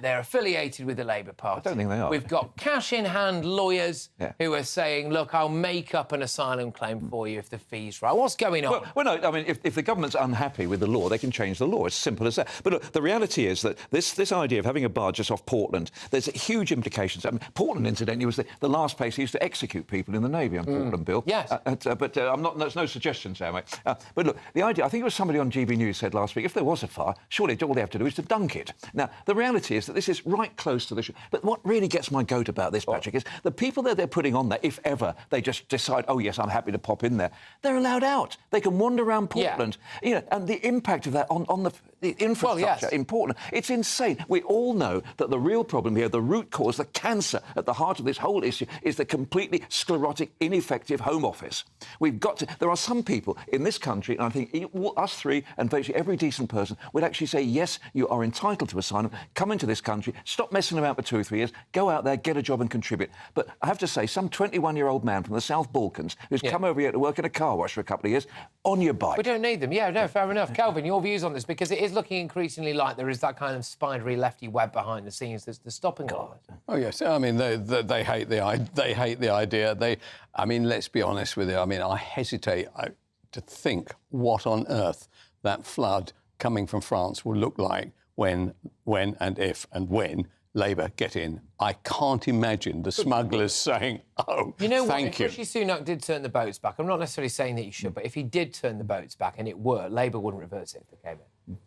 They're affiliated with the Labour Party. I don't think they are. We've got cash-in-hand lawyers who are saying, look, I'll make up an asylum claim for you if the fee's right. What's going on? Well, no, I mean, if the government's unhappy with the law, they can change the law. It's simple as that. But look, the reality is that this idea of having a barge just off Portland, there's huge implications. I mean, Portland, incidentally, was the last place he used to execute people in the Navy on Portland, Bill. Yes. But I'm not. There's no suggestions there, mate. But look, the idea, I think it was somebody on GB News said last week, if there was a fire, surely all they have to do is to dunk it. Now, the reality is that this is right close to the... But what really gets my goat about this, Patrick, is the people that they're putting on there, if ever they just decide, oh, yes, I'm happy to pop in there, they're allowed out. They can wander around Portland. You know, and the impact of that on the infrastructure in Portland, it's insane. We all know that the real problem here, the root cause, the cancer at the heart of this whole issue is the completely sclerotic, ineffective Home Office. We've got to... There are some people in this country, and I think us three and virtually every decent person would actually say, yes, you are entitled to asylum, come into this country, stop messing about for 2 or 3 years, go out there, get a job and contribute. But I have to say, some 21-year-old man from the South Balkans who's come over here to work in a car wash for a couple of years, on your bike. We don't need them. Yeah, no, fair enough. Kelvin, your views on this, because it is looking increasingly like there is that kind of spidery lefty web behind the scenes that's stopping all of it. Oh, yes. I mean, they hate the idea. I mean, let's be honest with you. I mean, I hesitate to think what on earth that flood coming from France will look like when and if and when Labour get in. I can't imagine the smugglers saying, oh, you know thank you. Rishi Sunak did turn the boats back. I'm not necessarily saying that he should, but if he did turn the boats back and it worked, Labour wouldn't reverse it if they came in.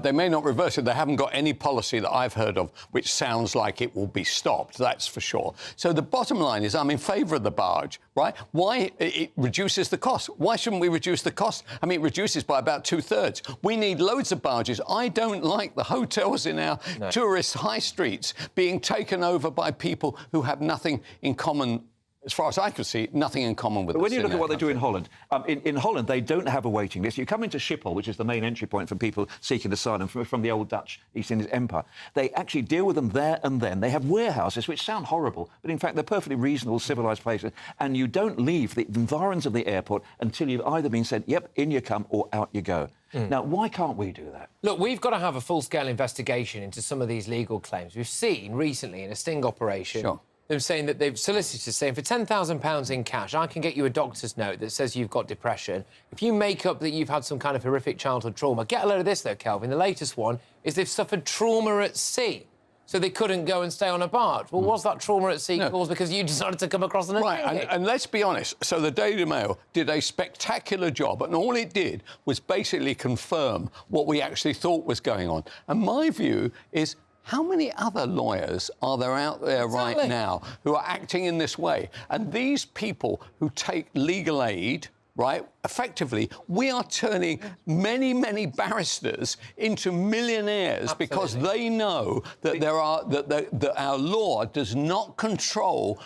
They may not reverse it. They haven't got any policy that I've heard of which sounds like it will be stopped, that's for sure. So the bottom line is I'm in favour of the barge, right? Why? It reduces the cost. Why shouldn't we reduce the cost? I mean, it reduces by about 2/3. We need loads of barges. I don't like the hotels in our tourist high streets being taken over by people who have nothing in common. As far as I can see, nothing in common with us. But when you look at what they do in Holland, in Holland, they don't have a waiting list. You come into Schiphol, which is the main entry point for people seeking asylum from the old Dutch East Indies Empire. They actually deal with them there and then. They have warehouses, which sound horrible, but in fact, they're perfectly reasonable, civilised places. And you don't leave the environs of the airport until you've either been said, yep, in you come, or out you go. Now, why can't we do that? Look, we've got to have a full-scale investigation into some of these legal claims. We've seen recently in a sting operation... Them saying that they've solicitors saying for £10,000 in cash, I can get you a doctor's note that says you've got depression. If you make up that you've had some kind of horrific childhood trauma, get a load of this though, Kelvin. The latest one is they've suffered trauma at sea, so they couldn't go and stay on a barge. Well, was that trauma at sea caused because you decided to come across an Right, and let's be honest. So the Daily Mail did a spectacular job, and all it did was basically confirm what we actually thought was going on. And my view is, how many other lawyers are there out there right now who are acting in this way? And these people who take legal aid, right, effectively, we are turning many, many barristers into millionaires because they know that that our law does not control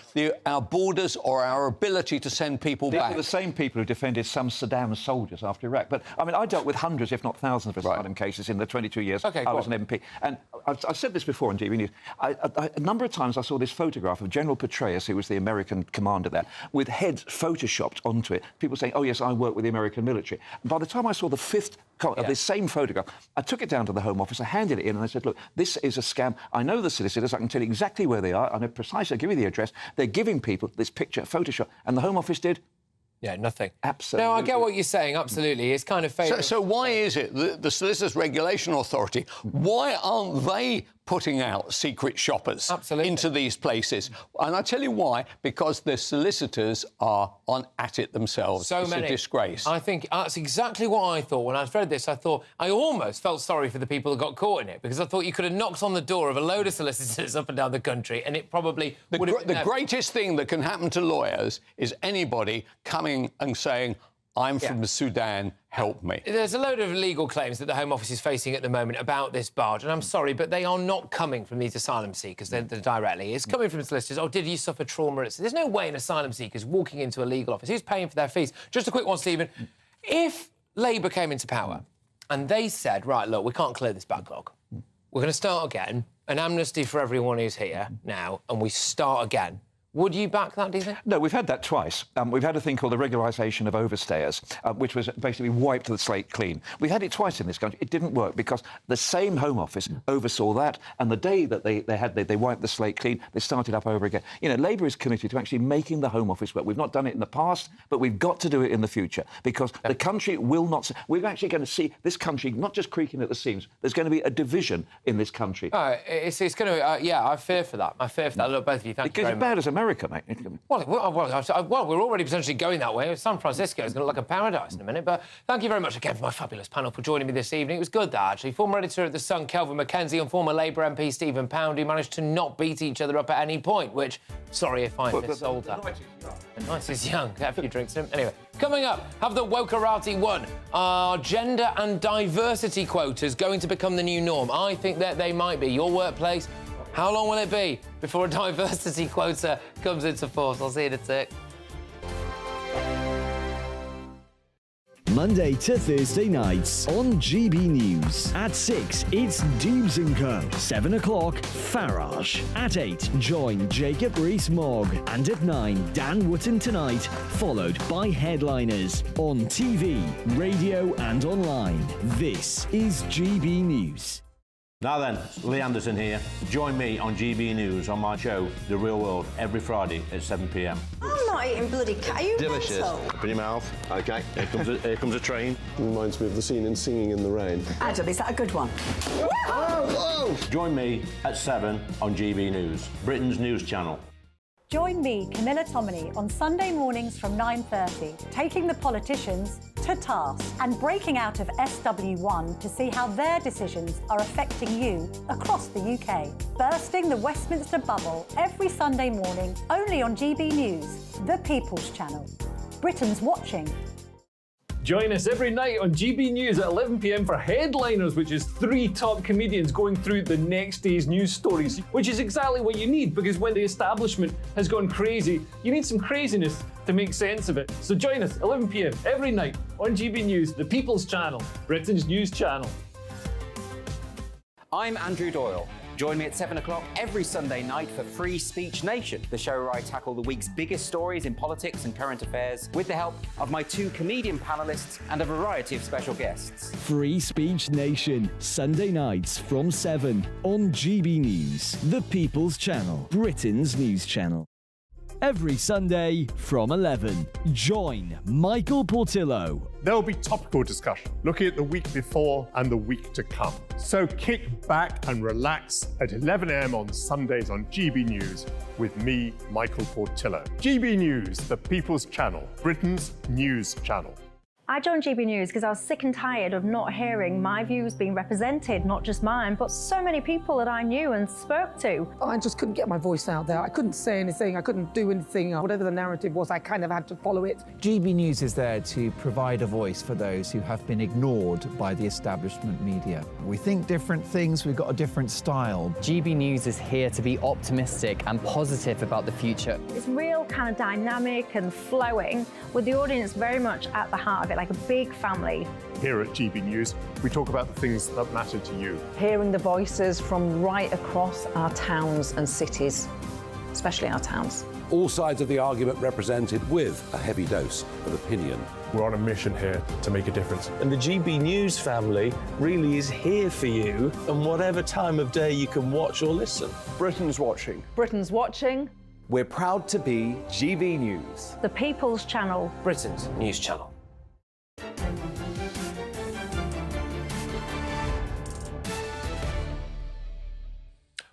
our borders or our ability to send people back. They're the same people who defended some Saddam soldiers after Iraq. But, I mean, I dealt with hundreds, if not thousands, of asylum cases in the 22 years I was an MP. And I've said this before on GB News. A number of times I saw this photograph of General Petraeus, who was the American commander there, with heads photoshopped onto it. People saying, oh, yes, I work with the American military. And by the time I saw the fifth of this same photograph, I took it down to the Home Office, I handed it in, and I said, look, this is a scam. I know the solicitors, I can tell you exactly where they are, I know precisely, I'll give you the address. They're giving people this picture, Photoshop, and the Home Office did... Yeah, nothing. Absolutely. No, I get what you're saying, absolutely. It's kind of favourite. So why is it the Solicitors Regulation Authority, why aren't they putting out secret shoppers into these places? And I tell you why, because the solicitors are at it themselves. It's a disgrace. I think that's exactly what I thought. When I read this, I almost felt sorry for the people that got caught in it, because I thought you could have knocked on the door of a load of solicitors up and down the country, and it probably would have been... The greatest thing that can happen to lawyers is anybody coming and saying, I'm from Sudan, help me. There's a load of legal claims that the Home Office is facing at the moment about this barge, and I'm sorry, but they are not coming from these asylum seekers directly. It's coming from solicitors. Oh, did you suffer trauma? There's no way an asylum seeker is walking into a legal office. Who's paying for their fees? Just a quick one, Stephen. If Labour came into power and they said, right, look, we can't clear this backlog. We're going to start again, an amnesty for everyone who's here now, and we start again. Would you back that, do you think? No, we've had that twice. We've had a thing called the regularisation of overstayers, which was basically wiped the slate clean. We had it twice in this country. It didn't work because the same Home Office oversaw that, and the day that they wiped the slate clean, they started up over again. You know, Labour is committed to actually making the Home Office work. We've not done it in the past, but we've got to do it in the future because the country will not... We're actually going to see this country not just creaking at the seams. There's going to be a division in this country. It's going to... yeah, I fear for that. I fear for that. Look, both of you, thank you very much. It's bad as America, mate. Well, we're already potentially going that way. San Francisco is going to look like a paradise in a minute. But thank you very much again for my fabulous panel for joining me this evening. It was good, that, actually. Former editor of The Sun, Kelvin Mackenzie, and former Labour MP Stephen Pound, who managed to not beat each other up at any point, which, sorry if I missold that. The night is young. Get a few drinks in him. Anyway, coming up, have the Wokerati won? Are gender and diversity quotas going to become the new norm? I think that they might be. Your workplace? How long will it be before a diversity quota comes into force? I'll see you in a tick. Monday to Thursday nights on GB News. At 6, it's Dubes & Co. 7 o'clock, Farage. At 8, join Jacob Rees-Mogg. And at 9, Dan Wootton Tonight, followed by Headliners. On TV, radio and online. This is GB News. Now then, Lee Anderson here. Join me on GB News on my show, The Real World, every Friday at 7 p.m. I'm not eating bloody cat. Are you delicious. mental? Open your mouth. OK, here comes a train. Reminds me of the scene in Singing in the Rain. Adam, is that a good one? Whoa! Join me at 7 on GB News, Britain's news channel. Join me, Camilla Tominey, on Sunday mornings from 9:30, taking the politicians to task and breaking out of SW1 to see how their decisions are affecting you across the UK. Bursting the Westminster bubble every Sunday morning, only on GB News, the People's Channel. Britain's watching. Join us every night on GB News at 11 p.m. for Headliners, which is 3 top comedians going through the next day's news stories, which is exactly what you need, because when the establishment has gone crazy, you need some craziness to make sense of it. So join us 11 p.m. every night on GB News, the People's Channel, Britain's news channel. I'm Andrew Doyle. Join me at 7 o'clock every Sunday night for Free Speech Nation, the show where I tackle the week's biggest stories in politics and current affairs with the help of my 2 comedian panellists and a variety of special guests. Free Speech Nation, Sunday nights from 7 on GB News, the People's Channel, Britain's news channel. Every Sunday from 11, join Michael Portillo. There'll be topical discussion, looking at the week before and the week to come. So kick back and relax at 11 a.m. on Sundays on GB News with me, Michael Portillo. GB News, the People's Channel, Britain's news channel. I joined GB News because I was sick and tired of not hearing my views being represented, not just mine, but so many people that I knew and spoke to. I just couldn't get my voice out there. I couldn't say anything, I couldn't do anything. Whatever the narrative was, I kind of had to follow it. GB News is there to provide a voice for those who have been ignored by the establishment media. We think different things, we've got a different style. GB News is here to be optimistic and positive about the future. It's real kind of dynamic and flowing, with the audience very much at the heart of it, like a big family. Here at GB News, we talk about the things that matter to you. Hearing the voices from right across our towns and cities, especially our towns. All sides of the argument represented with a heavy dose of opinion. We're on a mission here to make a difference. And the GB News family really is here for you, and whatever time of day you can watch or listen. Britain's watching. Britain's watching. We're proud to be GB News. The People's Channel. Britain's news channel.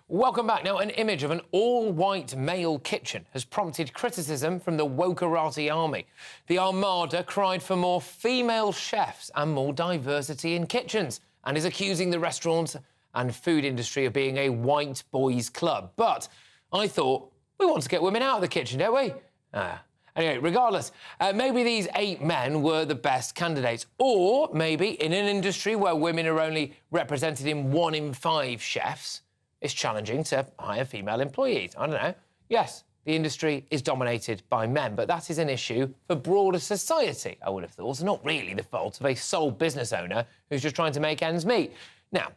Welcome back. Now, an image of an all-white male kitchen has prompted criticism from the wokerati army. The Armada cried for more female chefs and more diversity in kitchens and is accusing the restaurant and food industry of being a white boys' club. But I thought, we want to get women out of the kitchen, don't we? Anyway, regardless, maybe these 8 men were the best candidates. Or maybe in an industry where women are only represented in 1 in 5 chefs, it's challenging to hire female employees. I don't know. Yes, the industry is dominated by men, but that is an issue for broader society, I would have thought. It's not really the fault of a sole business owner who's just trying to make ends meet. Now,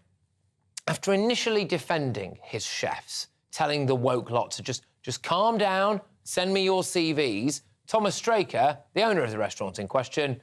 after initially defending his chefs, telling the woke lot to just calm down, send me your CVs, Thomas Straker, the owner of the restaurant in question,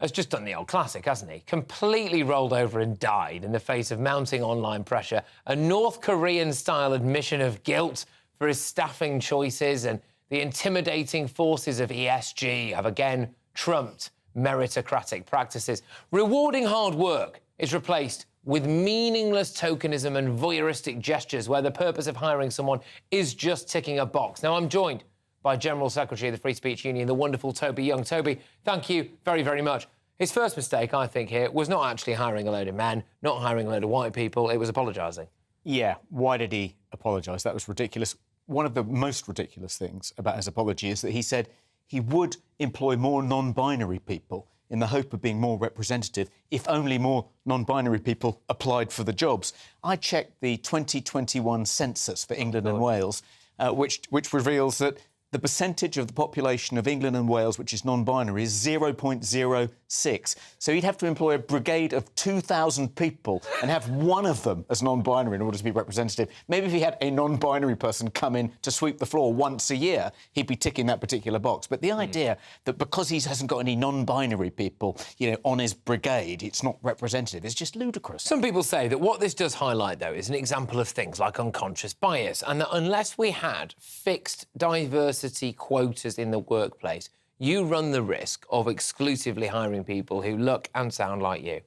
has just done the old classic, hasn't he? Completely rolled over and died in the face of mounting online pressure, a North Korean-style admission of guilt for his staffing choices, and the intimidating forces of ESG have again trumped meritocratic practices. Rewarding hard work is replaced with meaningless tokenism and voyeuristic gestures where the purpose of hiring someone is just ticking a box. Now, I'm joined by General Secretary of the Free Speech Union, the wonderful Toby Young. Toby, thank you very, very much. His first mistake, I think, here was not actually hiring a load of men, not hiring a load of white people. It was apologising. Yeah, why did he apologise? That was ridiculous. One of the most ridiculous things about his apology is that he said he would employ more non-binary people in the hope of being more representative if only more non-binary people applied for the jobs. I checked the 2021 census for England and Wales, which reveals that the percentage of the population of England and Wales which is non-binary is 0.06. So he'd have to employ a brigade of 2,000 people and have one of them as non-binary in order to be representative. Maybe if he had a non-binary person come in to sweep the floor once a year, he'd be ticking that particular box. But the idea that because he hasn't got any non-binary people, on his brigade, it's not representative is just ludicrous. Some people say that what this does highlight, though, is an example of things like unconscious bias, and that unless we had fixed diversity quotas in the workplace, you run the risk of exclusively hiring people who look and sound like you.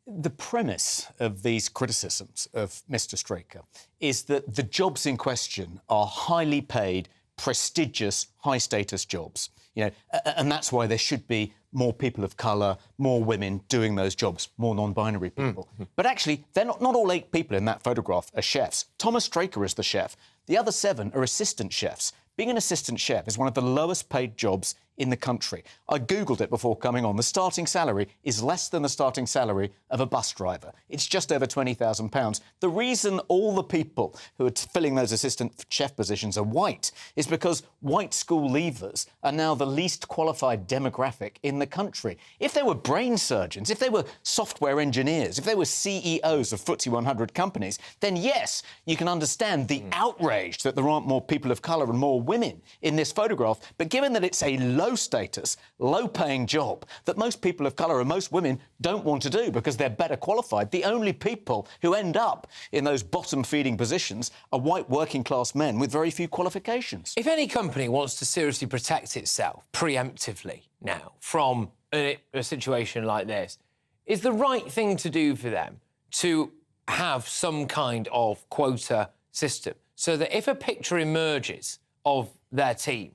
The premise of these criticisms of Mr. Straker is that the jobs in question are highly paid, prestigious, high-status jobs. And that's why there should be more people of colour, more women doing those jobs, more non-binary people. But actually, they're not all 8 people in that photograph are chefs. Thomas Straker is the chef. The other 7 are assistant chefs. Being an assistant chef is one of the lowest paid jobs in the country. I Googled it before coming on. The starting salary is less than the starting salary of a bus driver. It's just over £20,000. The reason all the people who are filling those assistant chef positions are white is because white school leavers are now the least qualified demographic in the country. If they were brain surgeons, if they were software engineers, if they were CEOs of FTSE 100 companies, then yes, you can understand the outrage that there aren't more people of colour and more women in this photograph. But given that it's a low-status, low-paying job that most people of colour and most women don't want to do because they're better qualified, the only people who end up in those bottom-feeding positions are white working-class men with very few qualifications. If any company wants to seriously protect itself preemptively now from a situation like this, is the right thing to do for them to have some kind of quota system so that if a picture emerges of their team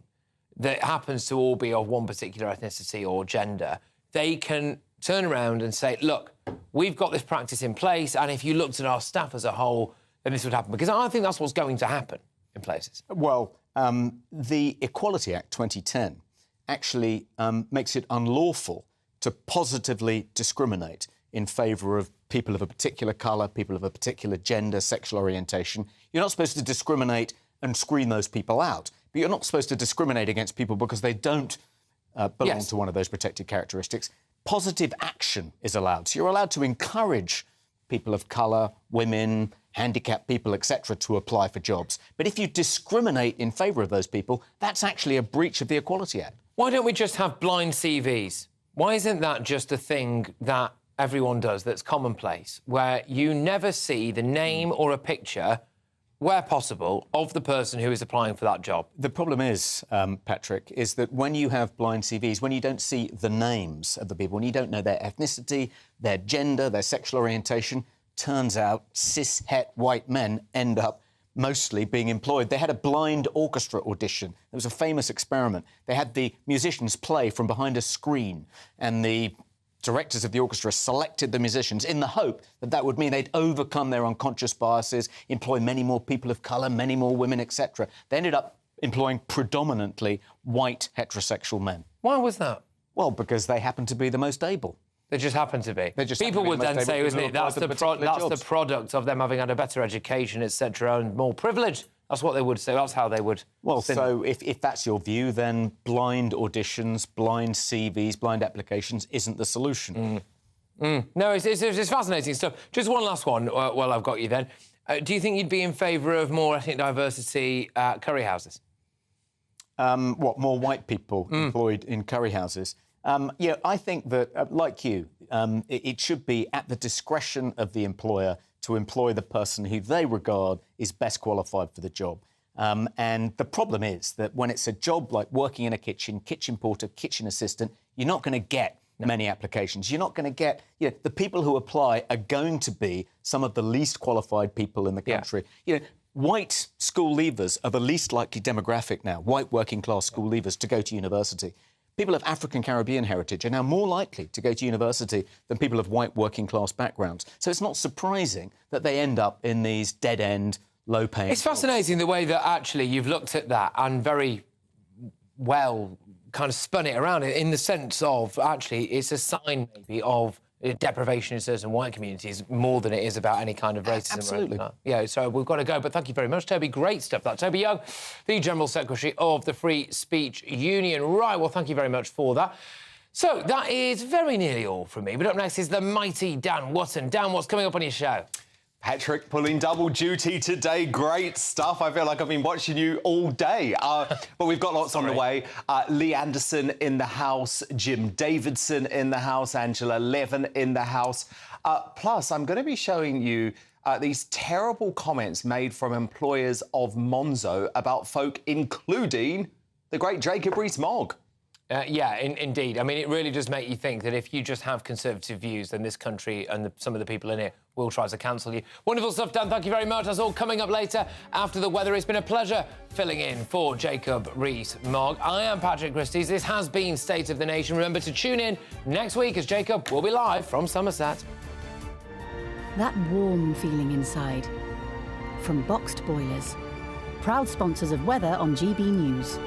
that happens to all be of one particular ethnicity or gender, they can turn around and say, look, we've got this practice in place, and if you looked at our staff as a whole, then this would happen? Because I think that's what's going to happen in places. Well, the Equality Act 2010 actually makes it unlawful to positively discriminate in favour of people of a particular colour, people of a particular gender, sexual orientation. You're not supposed to discriminate and screen those people out, but you're not supposed to discriminate against people because they don't belong to one of those protected characteristics. Positive action is allowed. So you're allowed to encourage people of colour, women, handicapped people, etc., to apply for jobs. But if you discriminate in favour of those people, that's actually a breach of the Equality Act. Why don't we just have blind CVs? Why isn't that just a thing that everyone does that's commonplace, where you never see the name or a picture, where possible, of the person who is applying for that job? The problem is, Patrick, is that when you have blind CVs, when you don't see the names of the people, when you don't know their ethnicity, their gender, their sexual orientation, turns out cis-het white men end up mostly being employed. They had a blind orchestra audition. There was a famous experiment. They had the musicians play from behind a screen, and the directors of the orchestra selected the musicians in the hope that that would mean they'd overcome their unconscious biases, employ many more people of colour, many more women, etc. They ended up employing predominantly white heterosexual men. Why was that? Well, because they happened to be the most able. They just happen to be. They just People would then say, isn't it, that's the product of them having had a better education, etc., and more privilege. That's what they would say. That's how they would. Well, so if that's your view, then blind auditions, blind CVs, blind applications isn't the solution. No, it's fascinating stuff. Just one last one while I've got you then. Do you think you'd be in favour of more ethnic diversity curry houses? What, more white people employed in curry houses? Yeah, I think that, like you, it should be at the discretion of the employer to employ the person who they regard is best qualified for the job. And the problem is that when it's a job like working in a kitchen, kitchen porter, kitchen assistant, you're not going to get many applications. You're not going to get... You know, the people who apply are going to be some of the least qualified people in the country. You know, white school leavers are the least likely demographic now, white working-class school leavers, to go to university. People of African-Caribbean heritage are now more likely to go to university than people of white working-class backgrounds. So it's not surprising that they end up in these dead-end, low-paying... It's fascinating the way that actually you've looked at that and very well kind of spun it around in the sense of actually it's a sign maybe of deprivation in certain white communities more than it is about any kind of racism. Absolutely. Yeah, so we've got to go. But thank you very much, Toby. Great stuff, that. Toby Young, the General Secretary of the Free Speech Union. Right, well, thank you very much for that. So that is very nearly all from me. But up next is the mighty Dan Watson. Dan, what's coming up on your show? Patrick pulling double duty today. Great stuff. I feel like I've been watching you all day. But we've got lots on the way. Lee Anderson in the house, Jim Davidson in the house, Angela Levin in the house. Plus, I'm going to be showing you these terrible comments made from employers of Monzo about folk, including the great Jacob Rees-Mogg. Yeah, indeed. I mean, it really does make you think that if you just have conservative views, then this country and some of the people in it will try to cancel you. Wonderful stuff, Dan. Thank you very much. That's all coming up later after the weather. It's been a pleasure filling in for Jacob Rees-Mogg. I am Patrick Christys. This has been State of the Nation. Remember to tune in next week as Jacob will be live from Somerset. That warm feeling inside. From Boxed Boilers. Proud sponsors of weather on GB News.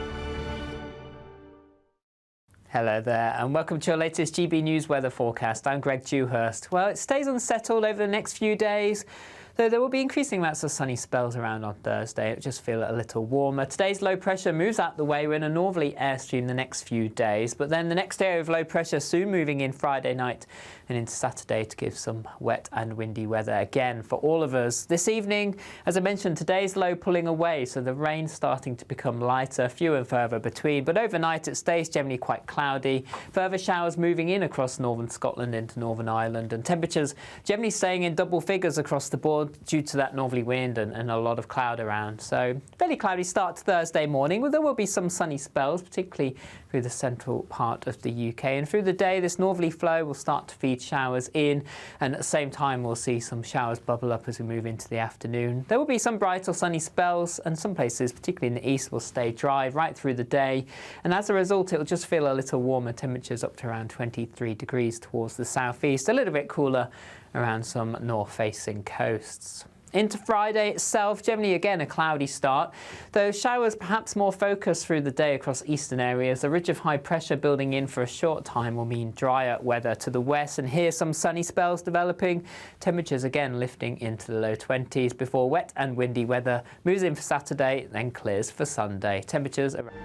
Hello there, and welcome to your latest GB News weather forecast. I'm Greg Dewhurst. Well, it stays unsettled over the next few days, though there will be increasing amounts of sunny spells around on Thursday. It'll just feel a little warmer. Today's low pressure moves out the way. We're in a northerly airstream the next few days, but then the next area of low pressure soon moving in Friday night and into Saturday to give some wet and windy weather again for all of us. This evening, as I mentioned, today's low pulling away, so the rain's starting to become lighter, few and further between, but overnight it stays generally quite cloudy. Further showers moving in across northern Scotland into Northern Ireland, and temperatures generally staying in double figures across the board. due to that northerly wind and a lot of cloud around. So fairly cloudy start to Thursday morning, but there will be some sunny spells, particularly through the central part of the UK. And through the day, this northerly flow will start to feed showers in, and at the same time, we'll see some showers bubble up as we move into the afternoon. There will be some bright or sunny spells, and some places, particularly in the east, will stay dry right through the day. And as a result, it will just feel a little warmer, temperatures up to around 23 degrees towards the southeast, a little bit cooler around some north-facing coasts. Into Friday itself, generally again a cloudy start, though showers perhaps more focused through the day across eastern areas. A ridge of high pressure building in for a short time will mean drier weather to the west, and here some sunny spells developing. Temperatures again lifting into the low 20s before wet and windy weather moves in for Saturday, then clears for Sunday. Temperatures around.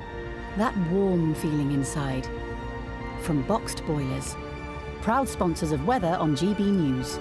That warm feeling inside. From boxed boilers, proud sponsors of weather on GB News.